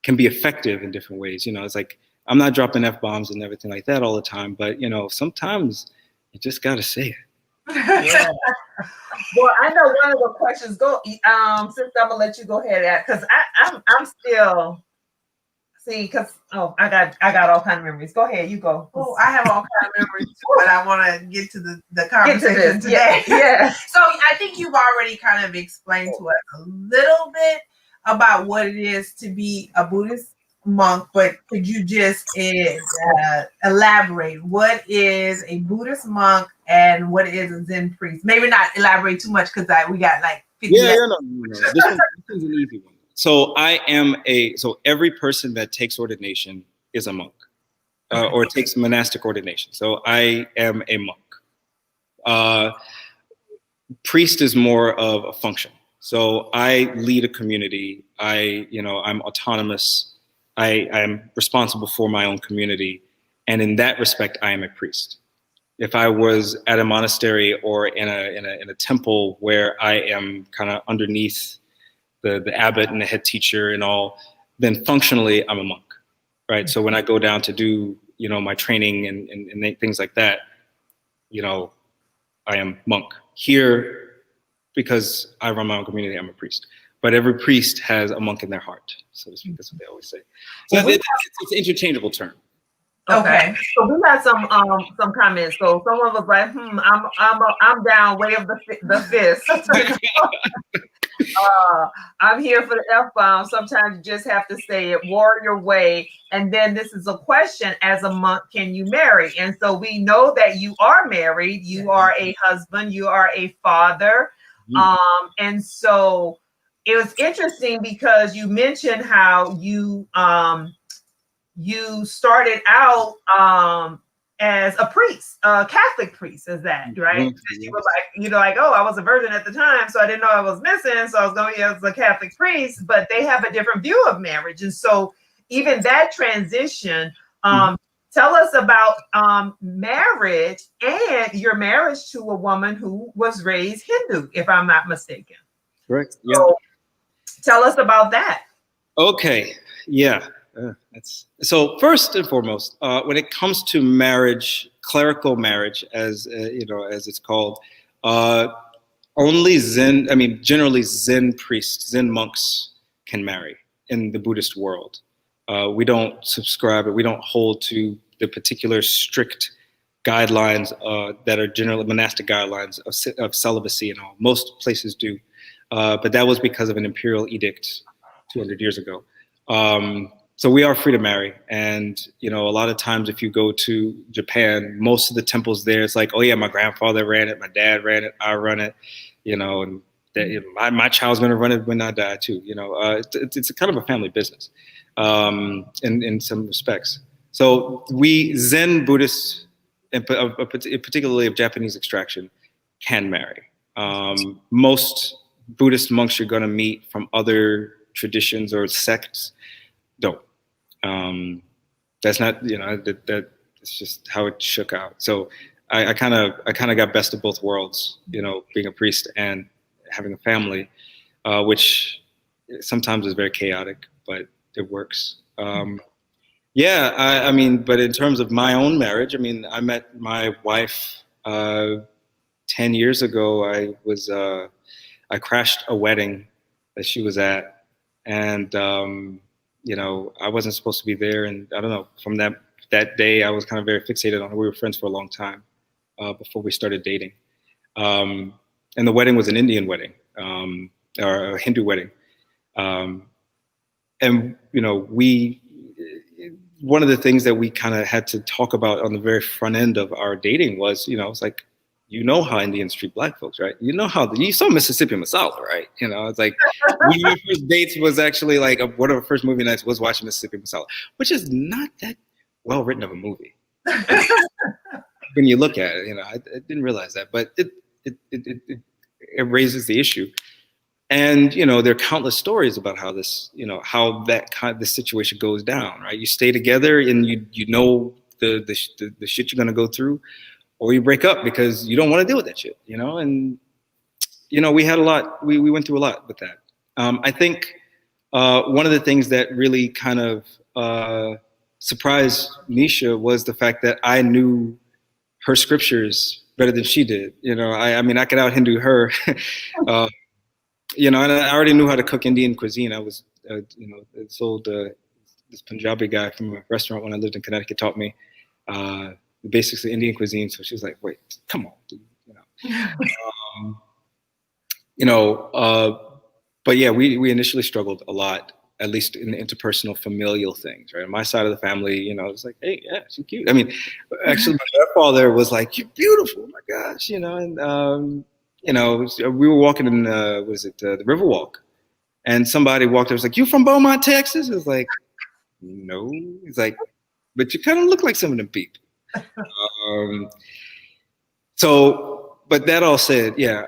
can be effective in different ways. It's like I'm not dropping F-bombs and everything like that all the time, but sometimes you just got to say it. Yeah. Well, I know one of the questions. Go, since I'm gonna let you go ahead, because I'm still because I got all kind of memories. Go ahead, you go. Oh, I have all kind of memories too, but I want to get to the conversation today. Yeah. So I think you've already kind of explained to us a little bit about what it is to be a Buddhist monk, but could you just elaborate what is a Buddhist monk and what is a Zen priest? Maybe not elaborate too much because we got like 50 no. This one's an easy one. So so every person that takes ordination is a monk or takes monastic ordination. So I am a monk. Priest is more of a function. So I lead a community. I'm autonomous. I'm responsible for my own community. And in that respect, I am a priest. If I was at a monastery or in a temple where I am kind of underneath the abbot and the head teacher and all, then functionally I'm a monk, right? So when I go down to do, my training and things like that, I am monk. Here, because I run my own community, I'm a priest. But every priest has a monk in their heart, so to speak. That's what they always say. So it's an interchangeable term. Okay. So we got some comments. So someone was like, I'm down, wave the fist. I'm here for the F-bomb. Sometimes you just have to say it, warrior way. And then this is a question: as a monk, can you marry? And so we know that you are married. You are a husband. You are a father. And so it was interesting because you mentioned how you started out as a priest, a Catholic priest, is that right? Mm-hmm. You were like, I was a virgin at the time, so I didn't know I was missing, so I was going to be as a Catholic priest, but they have a different view of marriage. And so even that transition, tell us about marriage and your marriage to a woman who was raised Hindu, if I'm not mistaken. Correct. So tell us about that. Okay. Yeah. So first and foremost, when it comes to marriage, clerical marriage, as it's called, generally Zen priests, Zen monks can marry in the Buddhist world. We don't subscribe, we don't hold to the particular strict guidelines that are generally monastic guidelines of celibacy and all. Most places do, but that was because of an imperial edict 200 years ago. So we are free to marry. And, a lot of times if you go to Japan, most of the temples there, it's like, oh yeah, my grandfather ran it, my dad ran it, I run it, and that, my child's going to run it when I die too. It's a kind of a family business in some respects. So we Zen Buddhists, particularly of Japanese extraction, can marry. Most Buddhist monks you're going to meet from other traditions or sects don't. That's not, that it's just how it shook out. So I kind of got best of both worlds, being a priest and having a family, which sometimes is very chaotic, but it works. But in terms of my own marriage, I met my wife 10 years ago. I crashed a wedding that she was at, and I wasn't supposed to be there, and I don't know. From that day, I was kind of very fixated on her. We were friends for a long time before we started dating, and the wedding was an Indian wedding or a Hindu wedding, and one of the things that we kind of had to talk about on the very front end of our dating was, it's like, how Indians treat black folks, right? You saw Mississippi Masala, right? It's like one of my first dates was actually like one of our first movie nights was watching Mississippi Masala, which is not that well written of a movie. When you look at it, I didn't realize that, but it raises the issue. And there are countless stories about how this, how this situation goes down, right? You stay together and you know the shit you're gonna go through, or you break up because you don't want to deal with that shit, And we had a lot. We went through a lot with that. I think one of the things that really kind of surprised Nisha was the fact that I knew her scriptures better than she did. I mean, I could out Hindu her. And I already knew how to cook Indian cuisine. I was, this Punjabi guy from a restaurant when I lived in Connecticut taught me the basics of Indian cuisine. So she was like, "Wait, come on, dude." But yeah, we initially struggled a lot, at least in the interpersonal familial things, right? On my side of the family, it was like, "Hey, yeah, she's cute." I mean, actually, my grandfather was like, "You're beautiful, oh my gosh," and we were walking in, the Riverwalk, and somebody walked up, was like, "You from Beaumont, Texas?" It was like, "No." He's like, "But you kind of look like some of them people." But that all said, yeah,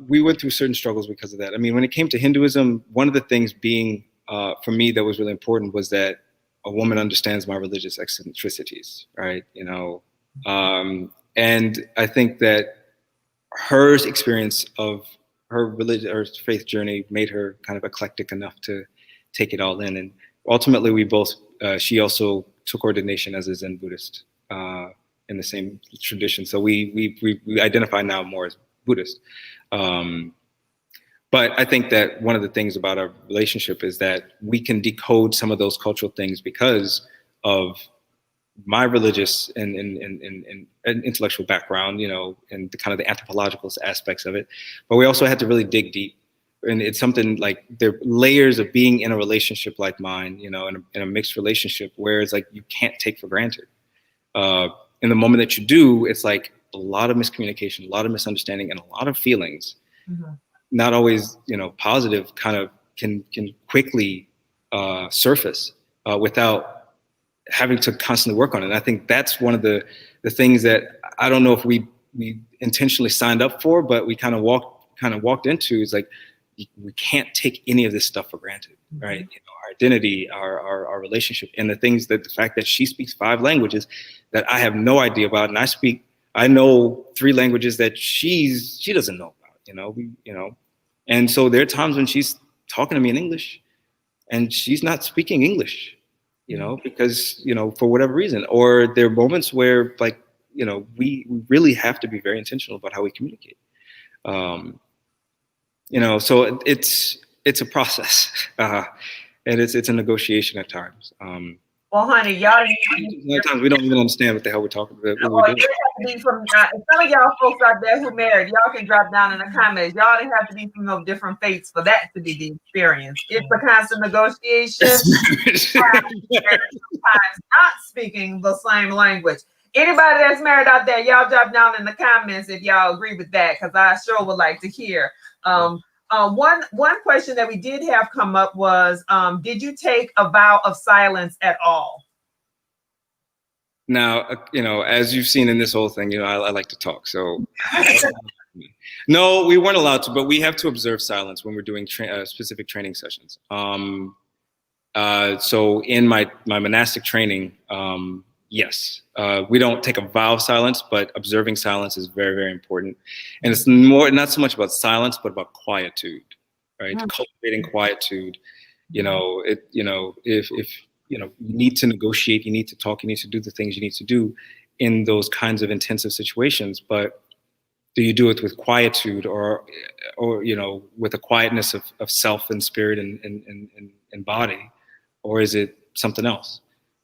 we went through certain struggles because of that. I mean, when it came to Hinduism, one of the things being, for me, that was really important was that a woman understands my religious eccentricities, right? And I think that her experience of her religion or faith journey made her kind of eclectic enough to take it all in. And ultimately, she also took ordination as a Zen Buddhist in the same tradition. So we identify now more as Buddhist. But I think that one of the things about our relationship is that we can decode some of those cultural things because of my religious and intellectual background, and the kind of the anthropological aspects of it. But we also had to really dig deep. And it's something like there are layers of being in a relationship like mine, in a mixed relationship where it's like you can't take for granted. In the moment that you do, it's like a lot of miscommunication, a lot of misunderstanding, and a lot of feelings, not always, positive, kind of can quickly surface without having to constantly work on it. And I think that's one of the things that I don't know if we intentionally signed up for, but we kind of walked into, is like, we can't take any of this stuff for granted, right? Our identity, our relationship, and the fact that she speaks 5 languages that I have no idea about, and I know 3 languages that she doesn't know about, and so there are times when she's talking to me in English and she's not speaking English, because, for whatever reason, or there are moments where, like, we really have to be very intentional about how we communicate. So it's a process, and it's a negotiation at times. Well, honey, y'all. Sometimes we don't even understand what the hell we're talking about. Well, it have to be from some of y'all folks out there who married. Y'all can drop down in the comments. Y'all didn't have to be from no different faiths for that to be the experience. It's a constant negotiation. Sometimes not speaking the same language. Anybody that's married out there, y'all drop down in the comments if y'all agree with that, because I sure would like to hear. One question that we did have come up was, did you take a vow of silence at all? Now, as you've seen in this whole thing, I like to talk. So no, we weren't allowed to, but we have to observe silence when we're doing specific training sessions. So in my monastic training, yes, we don't take a vow of silence, but observing silence is very, very important. And it's not so much about silence, but about quietude, right? Cultivating quietude. If you need to negotiate, you need to talk, you need to do the things you need to do in those kinds of intensive situations. But do you do it with quietude, or with a quietness of self and spirit and body, or is it something else?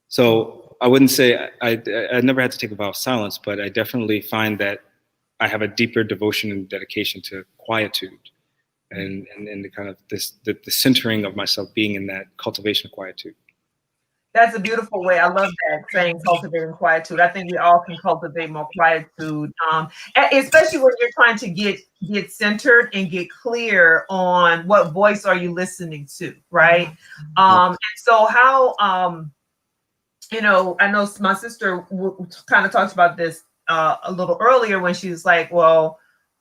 So I wouldn't say I never had to take a vow of silence, but I definitely find that I have a deeper devotion and dedication to quietude, and the kind of the centering of myself being in that cultivation of quietude. That's a beautiful way. I love that saying, cultivating quietude. I think we all can cultivate more quietude, especially when you're trying to get centered and get clear on what voice are you listening to, right? And so how, I know my sister kind of talked about this a little earlier when she was like, well,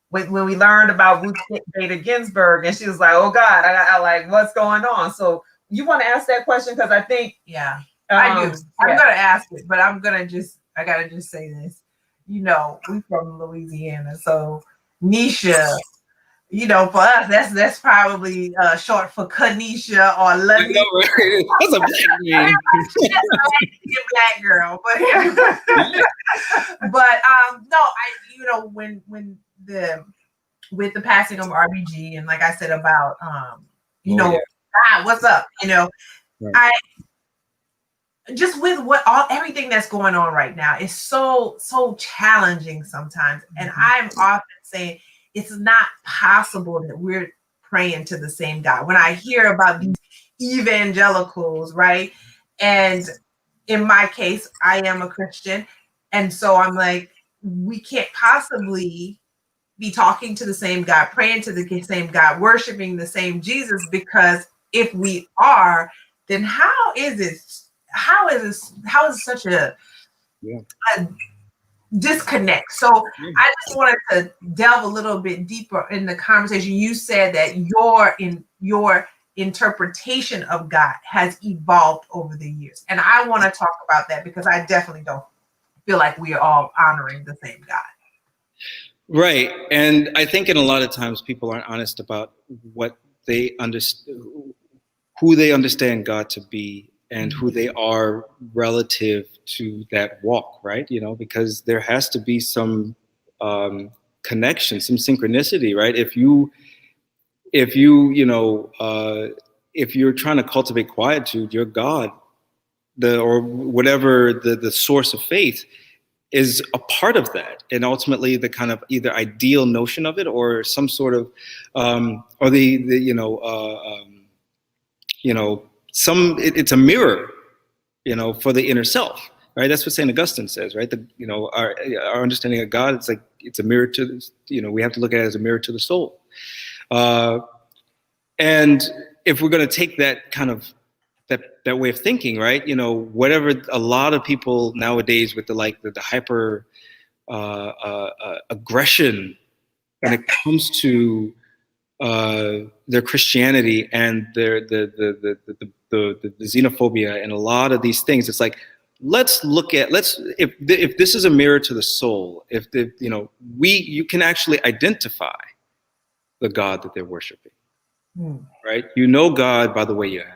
when we learned about Ruth Bader Ginsburg, and she was like, "Oh God, I like what's going on." So you want to ask that question because I think, yeah, I do. I'm yeah. gonna ask it, but I gotta just say this. You know, we from Louisiana, so Nisha. You know, for us, that's probably short for Kanisha or Lanisha. Right? That's a black name. Black girl, but but no, when with the passing of RBG, and like I said about God, what's up? Right. I just with everything that's going on right now is so challenging sometimes, and I'm often saying it's not possible that we're praying to the same God. When I hear about these evangelicals, right? And in my case, I am a Christian. And so I'm like, we can't possibly be talking to the same God, praying to the same God, worshiping the same Jesus, because if we are, then how is such a disconnect? So I just wanted to delve a little bit deeper in the conversation. You said that your interpretation of God has evolved over the years, and I want to talk about that because I definitely don't feel like we are all honoring the same God. Right, and I think in a lot of times people aren't honest about what they understand, who they understand God to be, and who they are relative to that walk, right? Because there has to be some connection, some synchronicity, right? If you're trying to cultivate quietude, your God, or whatever the source of faith, is a part of that, and ultimately the kind of either ideal notion of it or some sort of or it's a mirror, for the inner self, right? That's what St. Augustine says, right? Our understanding of God, it's a mirror to, we have to look at it as a mirror to the soul. And if we're going to take that kind of that way of thinking, right? Whatever a lot of people nowadays with the hyper aggression when it comes to their Christianity and the xenophobia and a lot of these things, it's like, if this is a mirror to the soul, you can actually identify the God that they're worshiping, right? God by the way you act.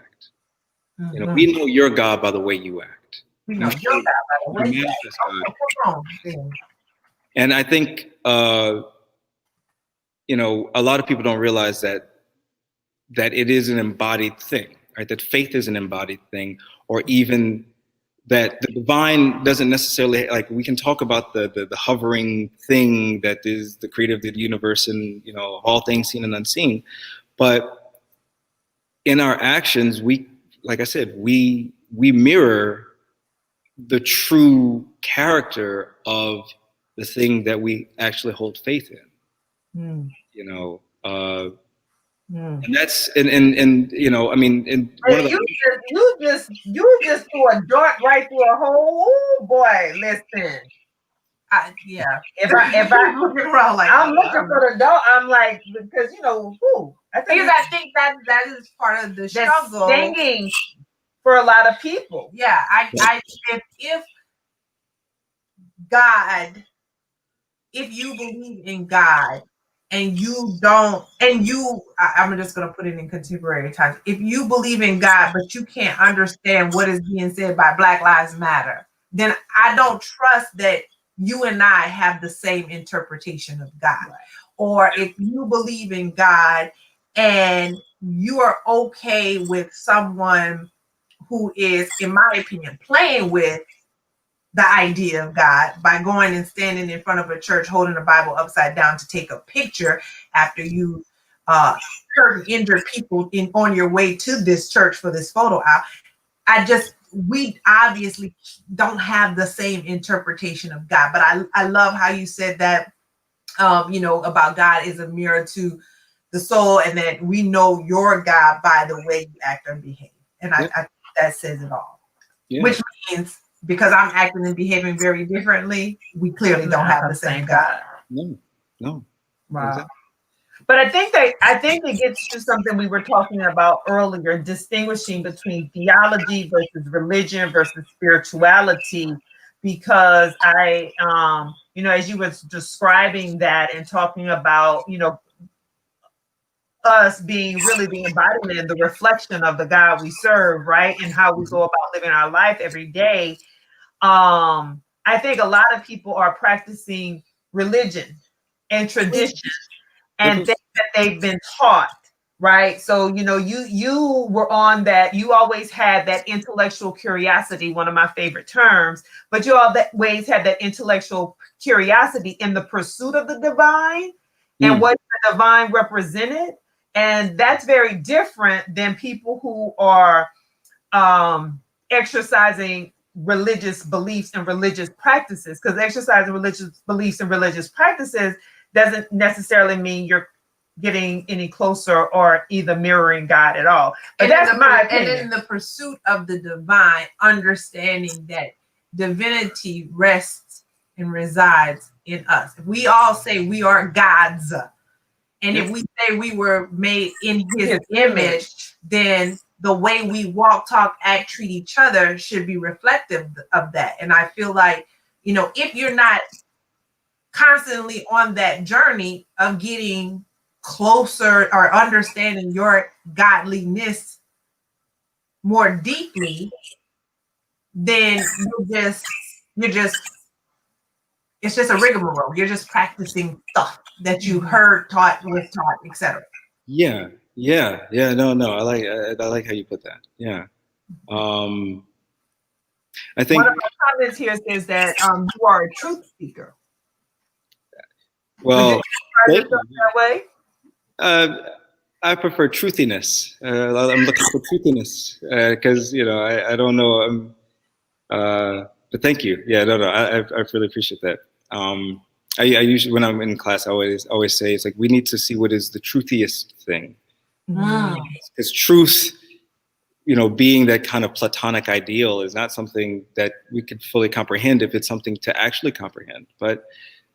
We know your God by the way you act. We know your God by the way you act. And I think a lot of people don't realize that it is an embodied thing, right? That faith is an embodied thing, or even that the divine doesn't necessarily, we can talk about the hovering thing that is the creator of the universe and all things seen and unseen, but in our actions, like I said, we mirror the true character of the thing that we actually hold faith in. And that's and I mean, and you just threw a dart right through a hole. Oh boy, listen. If I looking around like I'm looking for the dart, I'm like, because I think that is part of the struggle. Stinging for a lot of people. Yeah, if God, if you believe in God and you don't, I'm just going to put it in contemporary times. If you believe in God, but you can't understand what is being said by Black Lives Matter, then I don't trust that you and I have the same interpretation of God. Right. Or if you believe in God and you are okay with someone who is, in my opinion, playing with the idea of God by going and standing in front of a church holding the Bible upside down to take a picture after you hurt and injured people on your way to this church for this photo op. We obviously don't have the same interpretation of God, but I love how you said that, about God is a mirror to the soul, and that we know your God by the way you act and behave. And I think that says it all, which means because I'm acting and behaving very differently, we clearly don't have the same God. No. Wow. Exactly. But I think it gets to something we were talking about earlier, distinguishing between theology versus religion versus spirituality, because as you were describing that and talking about, us being really the embodiment and the reflection of the God we serve, right? And how we go about living our life every day. I think a lot of people are practicing religion and tradition and things that they've been taught, right? So, you were on that, you always had that intellectual curiosity, one of my favorite terms, but you always had that intellectual curiosity in the pursuit of the divine and what the divine represented. And that's very different than people who are exercising religious beliefs and religious practices, because exercising religious beliefs and religious practices doesn't necessarily mean you're getting any closer or either mirroring God at all. But that's my opinion. And in the pursuit of the divine, understanding that divinity rests and resides in us. If we all say we are God's, and if we say we were made in his image, then the way we walk, talk, act, treat each other should be reflective of that. And I feel like, if you're not constantly on that journey of getting closer or understanding your godliness more deeply, then you're just it's just a rigmarole. You're just practicing stuff that you heard, taught, was taught, etc. Yeah. No. I like how you put that. Yeah. I think one of my comments here says that you are a truth seeker. Well, that way. I prefer truthiness. I'm looking for truthiness because I don't know. But thank you. Yeah, no. I really appreciate that. I usually, when I'm in class, I always say it's like we need to see what is the truthiest thing, because truth, being that kind of Platonic ideal, is not something that we could fully comprehend if it's something to actually comprehend. But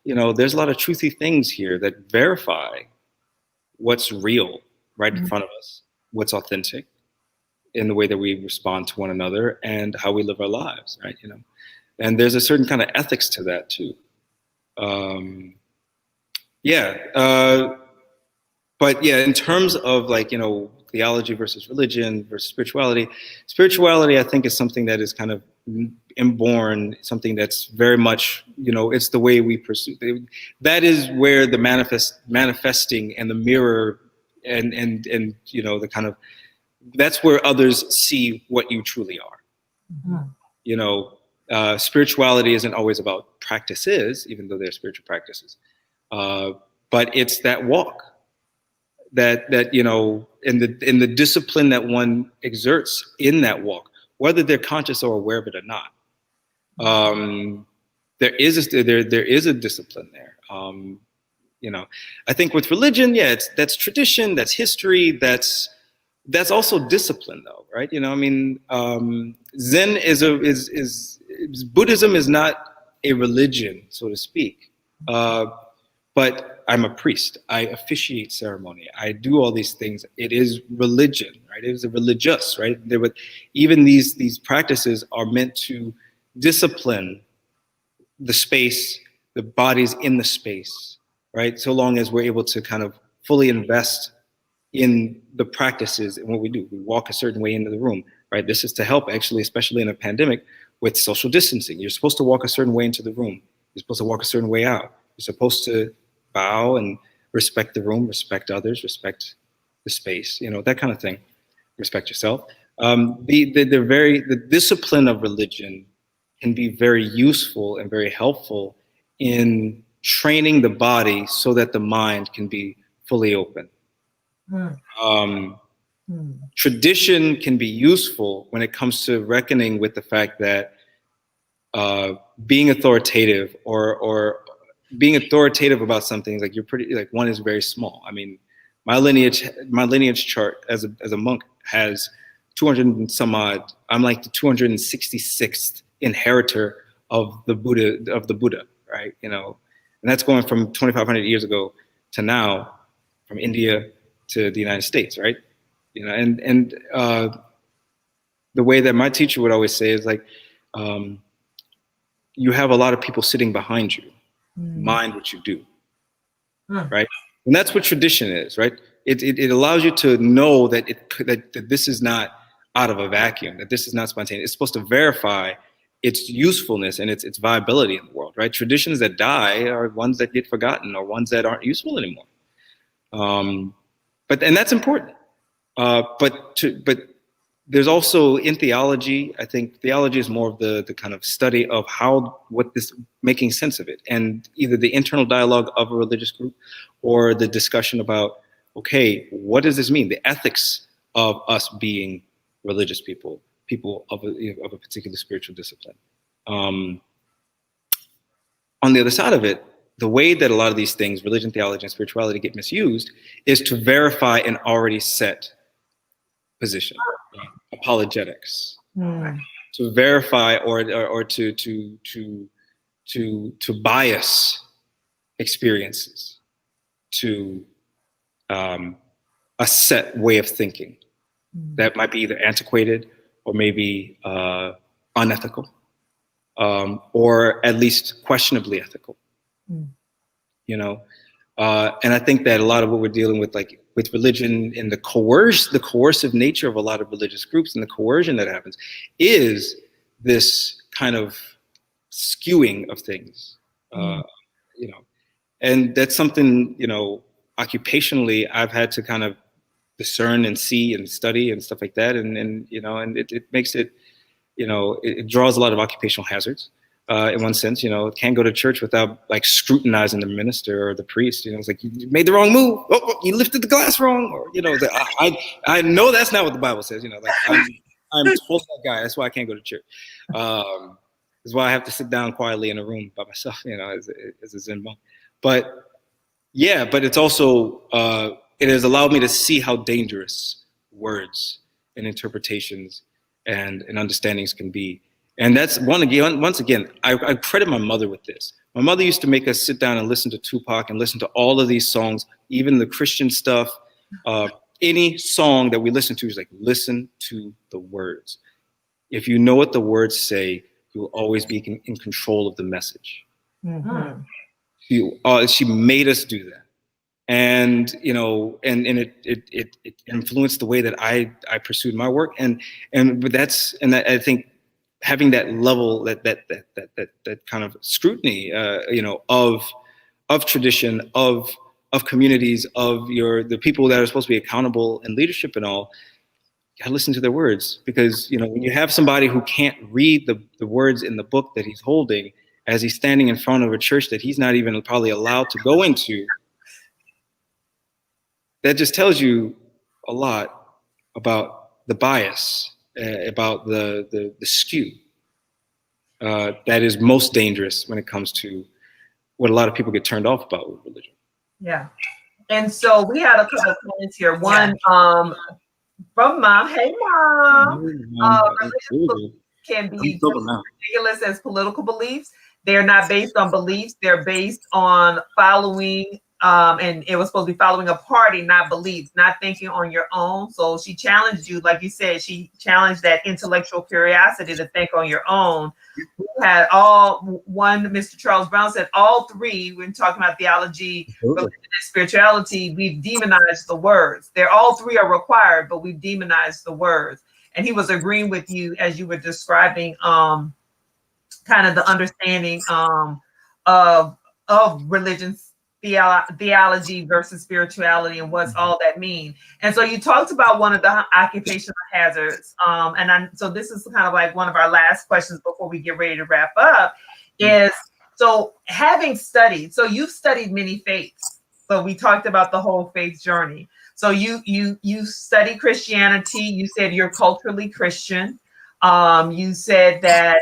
there's a lot of truthy things here that verify what's real right in front of us, what's authentic in the way that we respond to one another and how we live our lives, right? And there's a certain kind of ethics to that too. But yeah, in terms of theology versus religion versus spirituality I think is something that is kind of inborn, something that's very much, it's the way we pursue. That is where the manifesting and the mirror and the kind of, that's where others see what you truly are. Spirituality isn't always about practices, even though they're spiritual practices. But it's that walk that in the discipline that one exerts in that walk, whether they're conscious or aware of it or not. There is a discipline there. I think with religion, that's tradition, that's history, that's also discipline, though, right? Zen is Buddhism is not a religion, so to speak, but I'm a priest. I officiate ceremony. I do all these things. It is religion, right? It is a religious, right? Even these practices are meant to discipline the space, the bodies in the space, right? So long as we're able to kind of fully invest in the practices and what we do. We walk a certain way into the room, right? This is to help, actually, especially in a pandemic, with social distancing. You're supposed to walk a certain way into the room. You're supposed to walk a certain way out. You're supposed to bow and respect the room, respect others, respect the space, that kind of thing. Respect yourself. The discipline of religion can be very useful and very helpful in training the body so that the mind can be fully open. Tradition can be useful when it comes to reckoning with the fact that being authoritative or being authoritative about something, like one is very small. I mean, my lineage chart as a monk has 200 and some odd. I'm like the 266th inheritor of the Buddha, right? And that's going from 2,500 years ago to now, from India to the United States, right? You know, and the way that my teacher would always say is like, you have a lot of people sitting behind you. Mind what you do, right? And that's what tradition is, right? It allows you to know that that this is not out of a vacuum, that this is not spontaneous. It's supposed to verify its usefulness and its viability in the world, right? Traditions that die are ones that get forgotten or ones that aren't useful anymore. But that's important. But there's also in theology, I think theology is more of the kind of study of making sense of it, and either the internal dialogue of a religious group or the discussion about, okay, what does this mean? The ethics of us being religious people of a particular spiritual discipline. On the other side of it, the way that a lot of these things, religion, theology, and spirituality, get misused is to verify an already set position. Apologetics, to verify or to bias experiences to a set way of thinking that might be either antiquated or maybe unethical, or at least questionably ethical. You know, and I think that a lot of what we're dealing with, like with religion and the coercive nature of a lot of religious groups and the coercion that happens, is this kind of skewing of things. You know, and that's something, you know, occupationally I've had to kind of discern and see and study and stuff like that, and you know, and it makes it, you know, it draws a lot of occupational hazards. In one sense, you know, can't go to church without like scrutinizing the minister or the priest. You know, it's like, you made the wrong move. Oh, you lifted the glass wrong, or you know, I know that's not what the Bible says. You know, like I'm totally that guy. That's why I can't go to church. That's why I have to sit down quietly in a room by myself. You know, as a Zen monk. But yeah, but it's also it has allowed me to see how dangerous words and interpretations and understandings can be. And that's once again, I credit my mother with this. My mother used to make us sit down and listen to Tupac and listen to all of these songs, even the Christian stuff. Any song that we listen to is like, listen to the words. If you know what the words say, you will always be in control of the message. She made us do that. And, you know, and it influenced the way that I pursued my work. And I think, having that level, that kind of scrutiny, you know, of tradition, of communities, of the people that are supposed to be accountable in leadership and all, you gotta listen to their words, because, you know, when you have somebody who can't read the words in the book that he's holding as he's standing in front of a church that he's not even probably allowed to go into, that just tells you a lot about the bias, about the skew that is most dangerous when it comes to what a lot of people get turned off about with religion. Yeah. And so we had a couple of comments here. One from Mom. Hey, Mom. Religious beliefs can be ridiculous as political beliefs. They're not based on beliefs. They're based on following and it was supposed to be following a party, not beliefs, not thinking on your own. So she challenged you, like you said, she challenged that intellectual curiosity to think on your own. We had Mr. Charles Brown said all three, when talking about theology, religion, and spirituality, we've demonized the words. All three are required, but we've demonized the words. And he was agreeing with you as you were describing kind of the understanding of religion, theology versus spirituality, and what's all that mean. And so you talked about one of the occupational hazards, so this is kind of like one of our last questions before we get ready to wrap up, is so having studied, so you've studied many faiths, so we talked about the whole faith journey. So you study Christianity. You said you're culturally Christian. You said that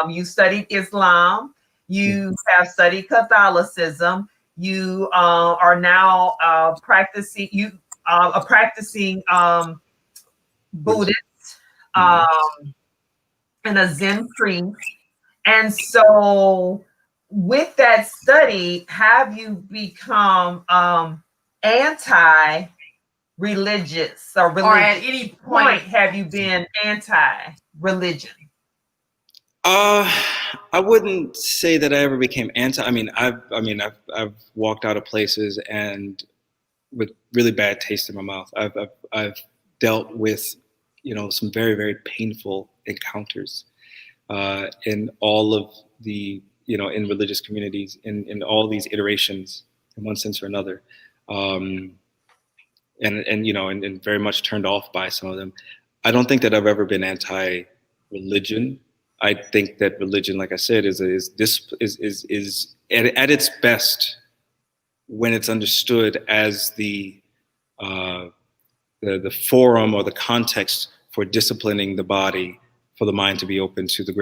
you studied Islam. You have studied Catholicism. You are now a practicing Buddhist and a Zen priest. And so with that study, have you become anti-religious or religious? Or at any point have you been anti-religion? I wouldn't say that I ever became anti. I've walked out of places and with really bad taste in my mouth. I've dealt with, some very, very painful encounters in all of the, in religious communities, in all these iterations, in one sense or another, and very much turned off by some of them. I don't think that I've ever been anti-religion. I think that religion, like I said, is at its best when it's understood as the forum or the context for disciplining the body, for the mind to be open to the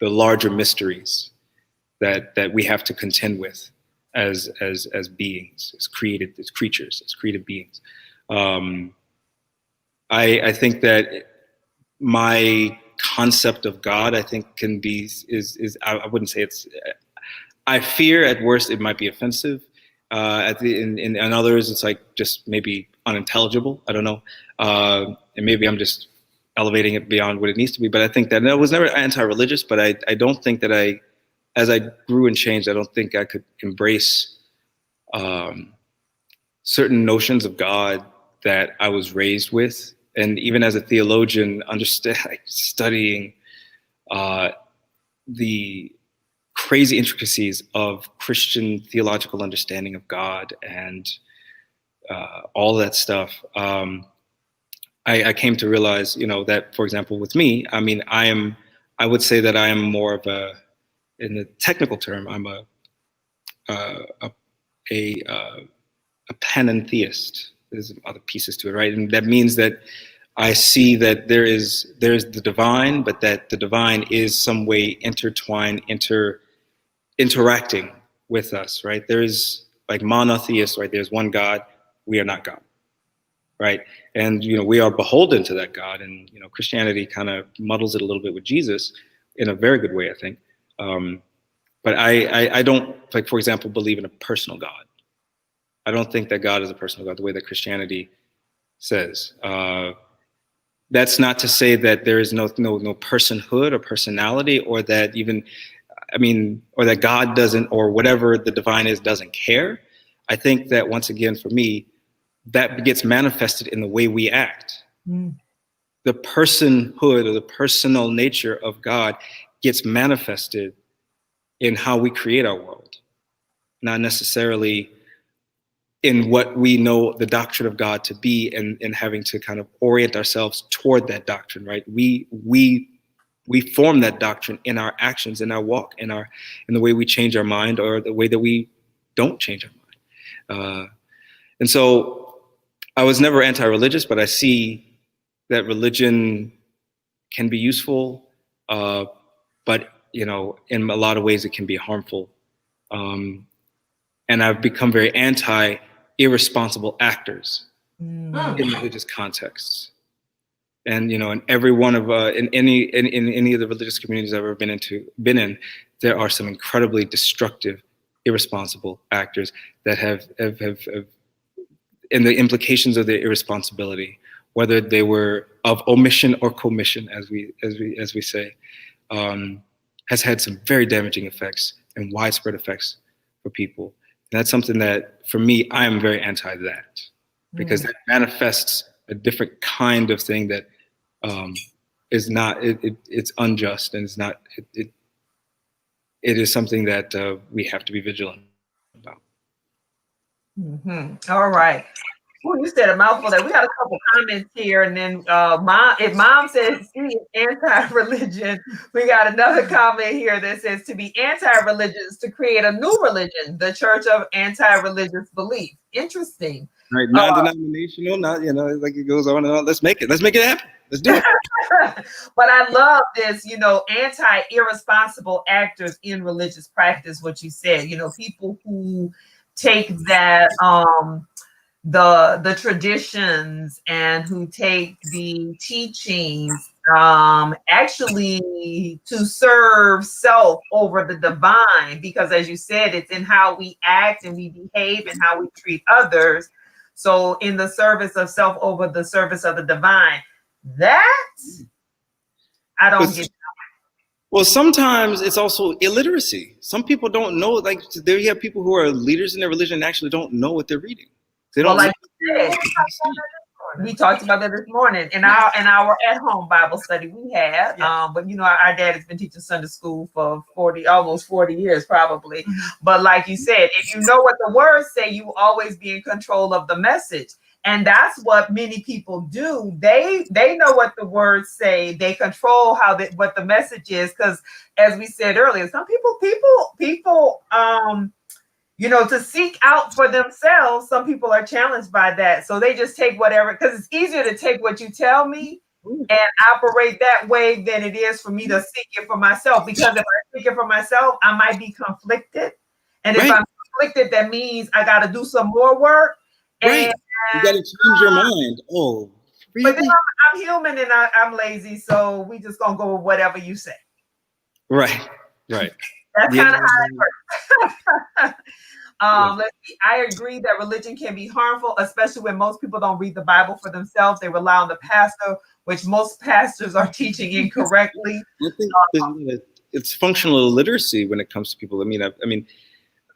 larger mysteries that we have to contend with as beings, as creatures, as creative beings. I think that my concept of God, I think, can be is I wouldn't say it's. I fear at worst it might be offensive. In others, it's like just maybe unintelligible. I don't know, and maybe I'm just elevating it beyond what it needs to be. But I think that I was never anti-religious. But I don't think that as I grew and changed, I don't think I could embrace certain notions of God that I was raised with. And even as a theologian, studying the crazy intricacies of Christian theological understanding of God and all that stuff, I came to realize, that, for example, with me, I would say that I am more of in the technical term, I'm a panentheist. There's other pieces to it, right? And that means that I see that there's the divine, but that the divine is some way intertwined, interacting with us, right? There's like monotheist, right? There's one God, we are not God, right? And we are beholden to that God, and Christianity kind of muddles it a little bit with Jesus in a very good way, I think. But I don't, like, for example, believe in a personal God. I don't think that God is a personal God the way that Christianity says. That's not to say that there is no personhood or personality, or that or that God doesn't, or whatever the divine is, doesn't care. I think that, once again, for me, that gets manifested in the way we act. The personhood or the personal nature of God gets manifested in how we create our world, not necessarily in what we know the doctrine of God to be, and having to kind of orient ourselves toward that doctrine, right? We form that doctrine in our actions, in our walk, in the way we change our mind, or the way that we don't change our mind. And so I was never anti-religious, but I see that religion can be useful, but in a lot of ways it can be harmful. And I've become very anti-irresponsible actors in religious contexts. And in every one of in any of the religious communities I've ever been in, there are some incredibly destructive, irresponsible actors that have and the implications of their irresponsibility, whether they were of omission or commission, as we say, has had some very damaging effects and widespread effects for people. And that's something that, for me, I am very anti that, because that manifests a different kind of thing that is not, it's unjust, and it's not, it is something that we have to be vigilant about. All right. Well, you said a mouthful there. We got a couple comments here, and then if mom says she is anti-religion, we got another comment here that says to be anti-religion is to create a new religion, the Church of Anti-Religious Belief. Interesting. Right, non-denominational, not like it goes on and on. Let's make it happen. Let's do it. But I love this, anti-irresponsible actors in religious practice. What you said, people who take that the traditions and who take the teachings actually to serve self over the divine, because as you said, it's in how we act and we behave and how we treat others. So in the service of self over the service of the divine, that I don't get. Well, sometimes it's also illiteracy. Some people don't know, like there you have people who are leaders in their religion and actually don't know what they're reading. They don't Well, like you said, we talked about that this morning in our at-home Bible study we had. But you know, our dad has been teaching Sunday school for almost 40 years probably. But like you said, if you know what the words say, you will always be in control of the message. And that's what many people do. They know what the words say. They control what the message is. Because as we said earlier, some people, you know, to seek out for themselves, some people are challenged by that. So they just take whatever, because it's easier to take what you tell me and operate that way than it is for me to seek it for myself. Because if I seek it for myself, I might be conflicted. And if I'm conflicted, that means I got to do some more work. And you got to change your mind. Oh, really? But then I'm human and I'm lazy. So we just going to go with whatever you say. Right. That's kind of how it works. Let's see. I agree that religion can be harmful, especially when most people don't read the Bible for themselves. They rely on the pastor, which most pastors are teaching incorrectly. I think it's functional illiteracy when it comes to people.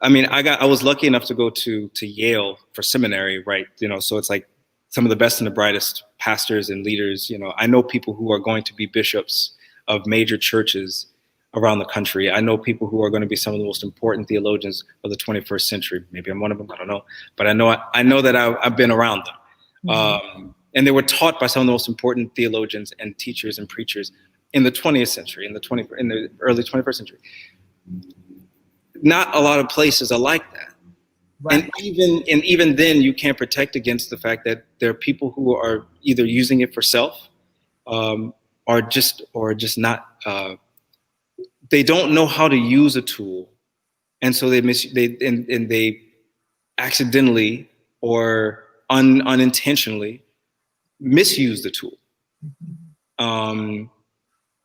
I was lucky enough to go to Yale for seminary, right? You know, so it's like some of the best and the brightest pastors and leaders. You know, I know people who are going to be bishops of major churches around the country. I know people who are going to be some of the most important theologians of the 21st century. Maybe I'm one of them. I don't know, but I know that I've been around them, and they were taught by some of the most important theologians and teachers and preachers in the 20th century, in the early 21st century. Not a lot of places are like that, and even then, you can't protect against the fact that there are people who are either using it for self, or just not. They don't know how to use a tool, and so they accidentally or unintentionally misuse the tool.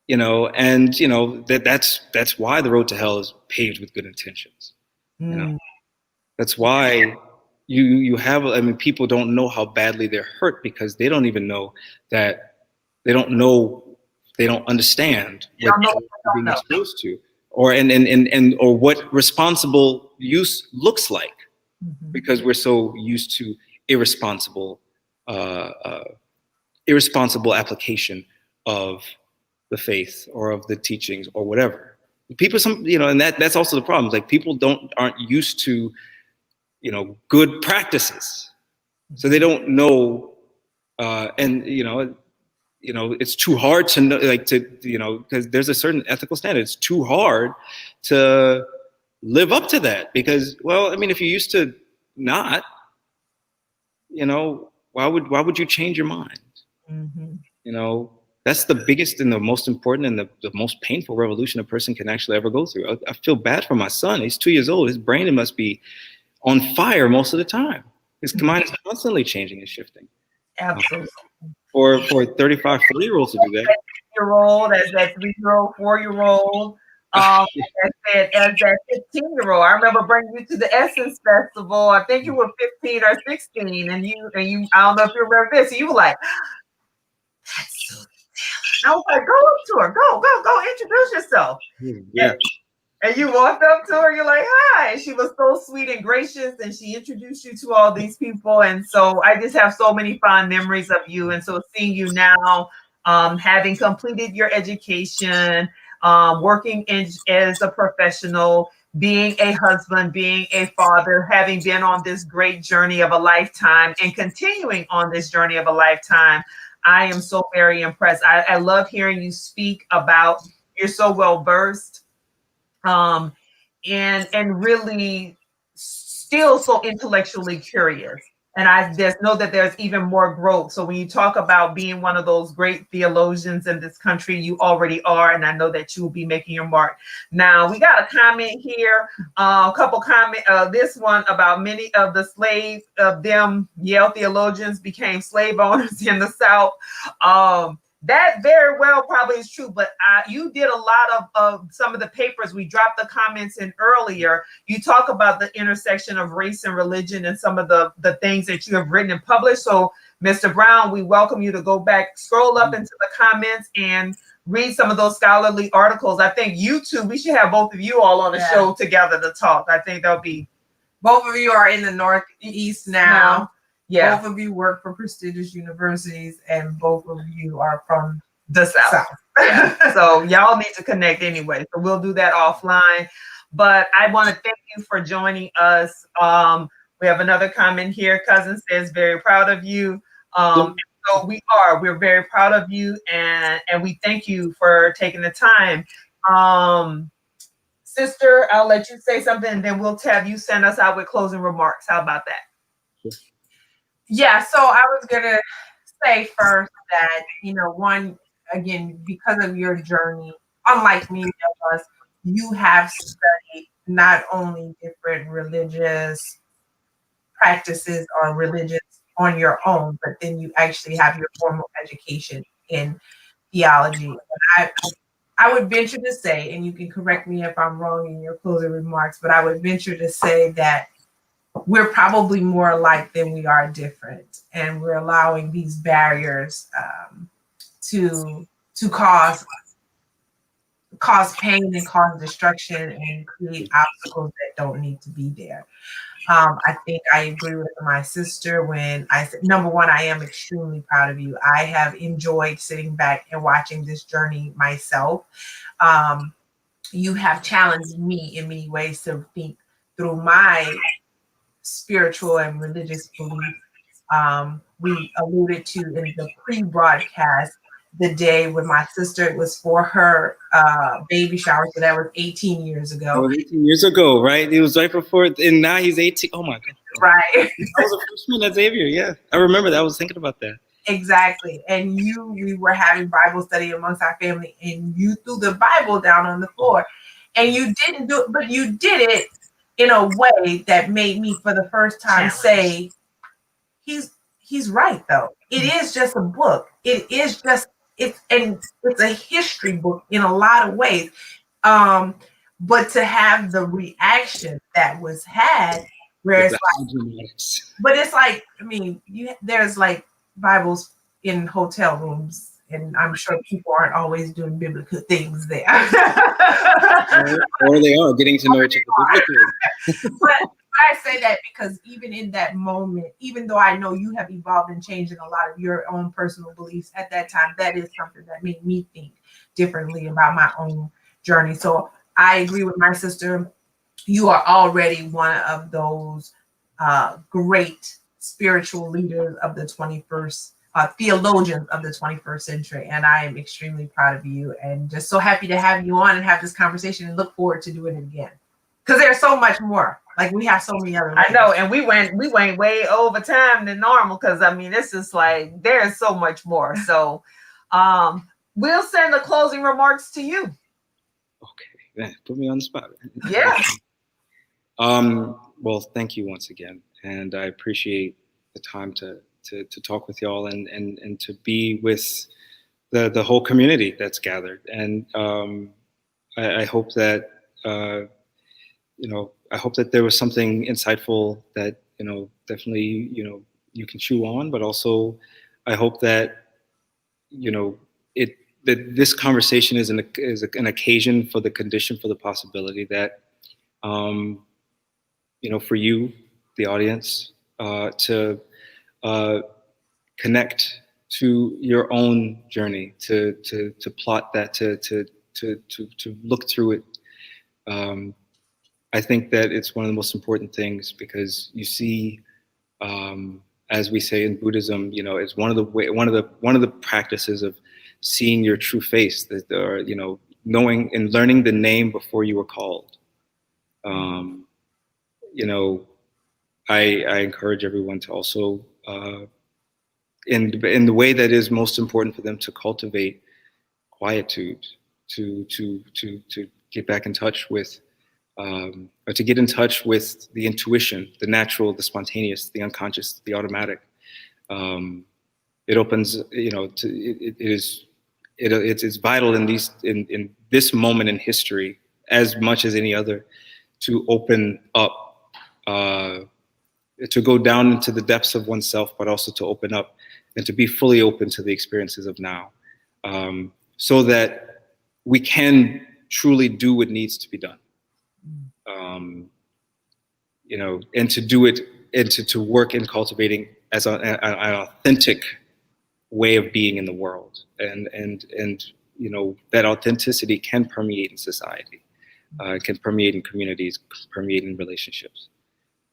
You know, and you know that's why the road to hell is paved with good intentions. You know, that's why you have. I mean, people don't know how badly they're hurt because they don't even know that they don't understand what they're being exposed to, or or what responsible use looks like, because we're so used to irresponsible application of the faith or of the teachings or whatever. People, and that's also the problem. Like people aren't used to, good practices, so they don't know, it's too hard to know, because there's a certain ethical standard. It's too hard to live up to that because, if you're used to not, why would you change your mind? That's the biggest and the most important and the most painful revolution a person can actually ever go through. I feel bad for my son. He's 2 years old. His brain must be on fire most of the time. His mind is constantly changing and shifting. Absolutely. For 35, 40-year-olds to do that. As that 3-year-old, 4-year-old, as that 15-year-old. I remember bringing you to the Essence Festival. I think you were 15 or 16, and you. I don't know if you remember this. And you were like, "That's so." I was like, "Go up to her. Go, introduce yourself." Yeah. And you walked up to her, you're like, "Hi." And she was so sweet and gracious, and she introduced you to all these people. And so I just have so many fond memories of you. And so seeing you now, having completed your education, working as a professional, being a husband, being a father, having been on this great journey of a lifetime and continuing on this journey of a lifetime, I am so very impressed. I love hearing you speak about, you're so well versed. And really still so intellectually curious. And I just know that there's even more growth. So when you talk about being one of those great theologians in this country, you already are. And I know that you will be making your mark. Now, we got a comment here, a couple comments. This one about many of the slaves of them Yale theologians became slave owners in the South. That very well probably is true, but you did a lot of some of the papers. We dropped the comments in earlier. You talk about the intersection of race and religion and some of the things that you have written and published. So, Mr. Brown, we welcome you to go back, scroll up into the comments and read some of those scholarly articles. I think you two, we should have both of you all on a show together to talk. I think that'll be. Both of you are in the Northeast now. Yeah. Both of you work for prestigious universities, and both of you are from the South. So y'all need to connect anyway. So we'll do that offline. But I want to thank you for joining us. We have another comment here. Cousin says, very proud of you. So we're very proud of you, and we thank you for taking the time. Sister, I'll let you say something, and then we'll have you send us out with closing remarks. How about that? Yeah, so I was gonna say first that, one, again, because of your journey, unlike many of us, you have studied not only different religious practices or religions on your own, but then you actually have your formal education in theology. And I would venture to say, and you can correct me if I'm wrong in your closing remarks, but I would venture to say that we're probably more alike than we are different, and we're allowing these barriers to cause pain and cause destruction and create obstacles that don't need to be there. I think I agree with my sister when I said, number one, I am extremely proud of you. I have enjoyed sitting back and watching this journey myself. You have challenged me in many ways to think through my spiritual and religious beliefs. We alluded to in the pre-broadcast the day when my sister, it was for her baby shower, so that was 18 years ago. That was 18 years ago, right? It was right before, and now he's 18. Oh my God. Right. I was a freshman at Xavier, yeah. I remember that. I was thinking about that. Exactly. And we were having Bible study amongst our family, and you threw the Bible down on the floor. And you didn't do it, but you did it in a way that made me for the first time say, he's right though. It is just a book. It's a history book in a lot of ways. But to have the reaction that was had, where it's like, I mean, there's like Bibles in hotel rooms, and I'm sure people aren't always doing biblical things there. or they are getting to know each other biblically. But I say that because even in that moment, even though I know you have evolved and changed in a lot of your own personal beliefs at that time, that is something that made me think differently about my own journey. So I agree with my sister. You are already one of those great spiritual leaders of the 21st, theologians of the 21st century. And I am extremely proud of you and just so happy to have you on and have this conversation and look forward to doing it again. Because there's so much more. Like we have so many other. I know, and we went way over time than normal because I mean it's just like there's so much more. So we'll send the closing remarks to you. Okay, man, put me on the spot. Yeah. Well, thank you once again, and I appreciate the time to talk with y'all and to be with the whole community that's gathered. And I hope that I hope that there was something insightful that definitely you can chew on, but also I hope that that this conversation is an occasion for the condition for the possibility that for you, the audience, to connect to your own journey, to plot that, to look through it. I think that it's one of the most important things because you see, as we say in Buddhism, it's one of the practices of seeing your true face, that there are, knowing and learning the name before you were called. I encourage everyone to also, in the way that is most important for them, to cultivate quietude, to get back in touch with. Or to get in touch with the intuition, the natural, the spontaneous, the unconscious, the automatic. It opens, it is it's vital in this moment in history as much as any other to open up, to go down into the depths of oneself, but also to open up and to be fully open to the experiences of now, so that we can truly do what needs to be done. And to do it and to work in cultivating as an authentic way of being in the world, and that authenticity can permeate in society, can permeate in communities, permeate in relationships.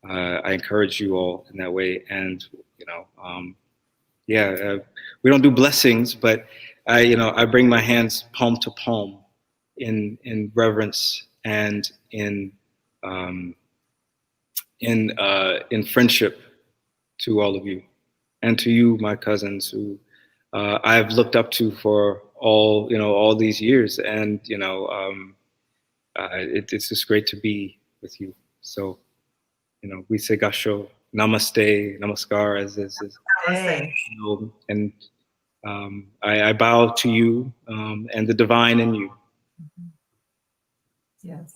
I encourage you all in that way, and we don't do blessings, but I bring my hands palm to palm in reverence and in friendship to all of you, and to you, my cousins, who I've looked up to for all these years, and it's just great to be with you. So we say gasho, namaste, namaskar, as Hey. and I bow to you and the divine in you. Yes.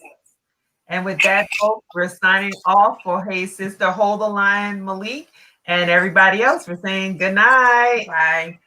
And with that, folks, we're signing off for Hey Sister, Hold the Line, Malik, and everybody else. We're saying good night. Bye.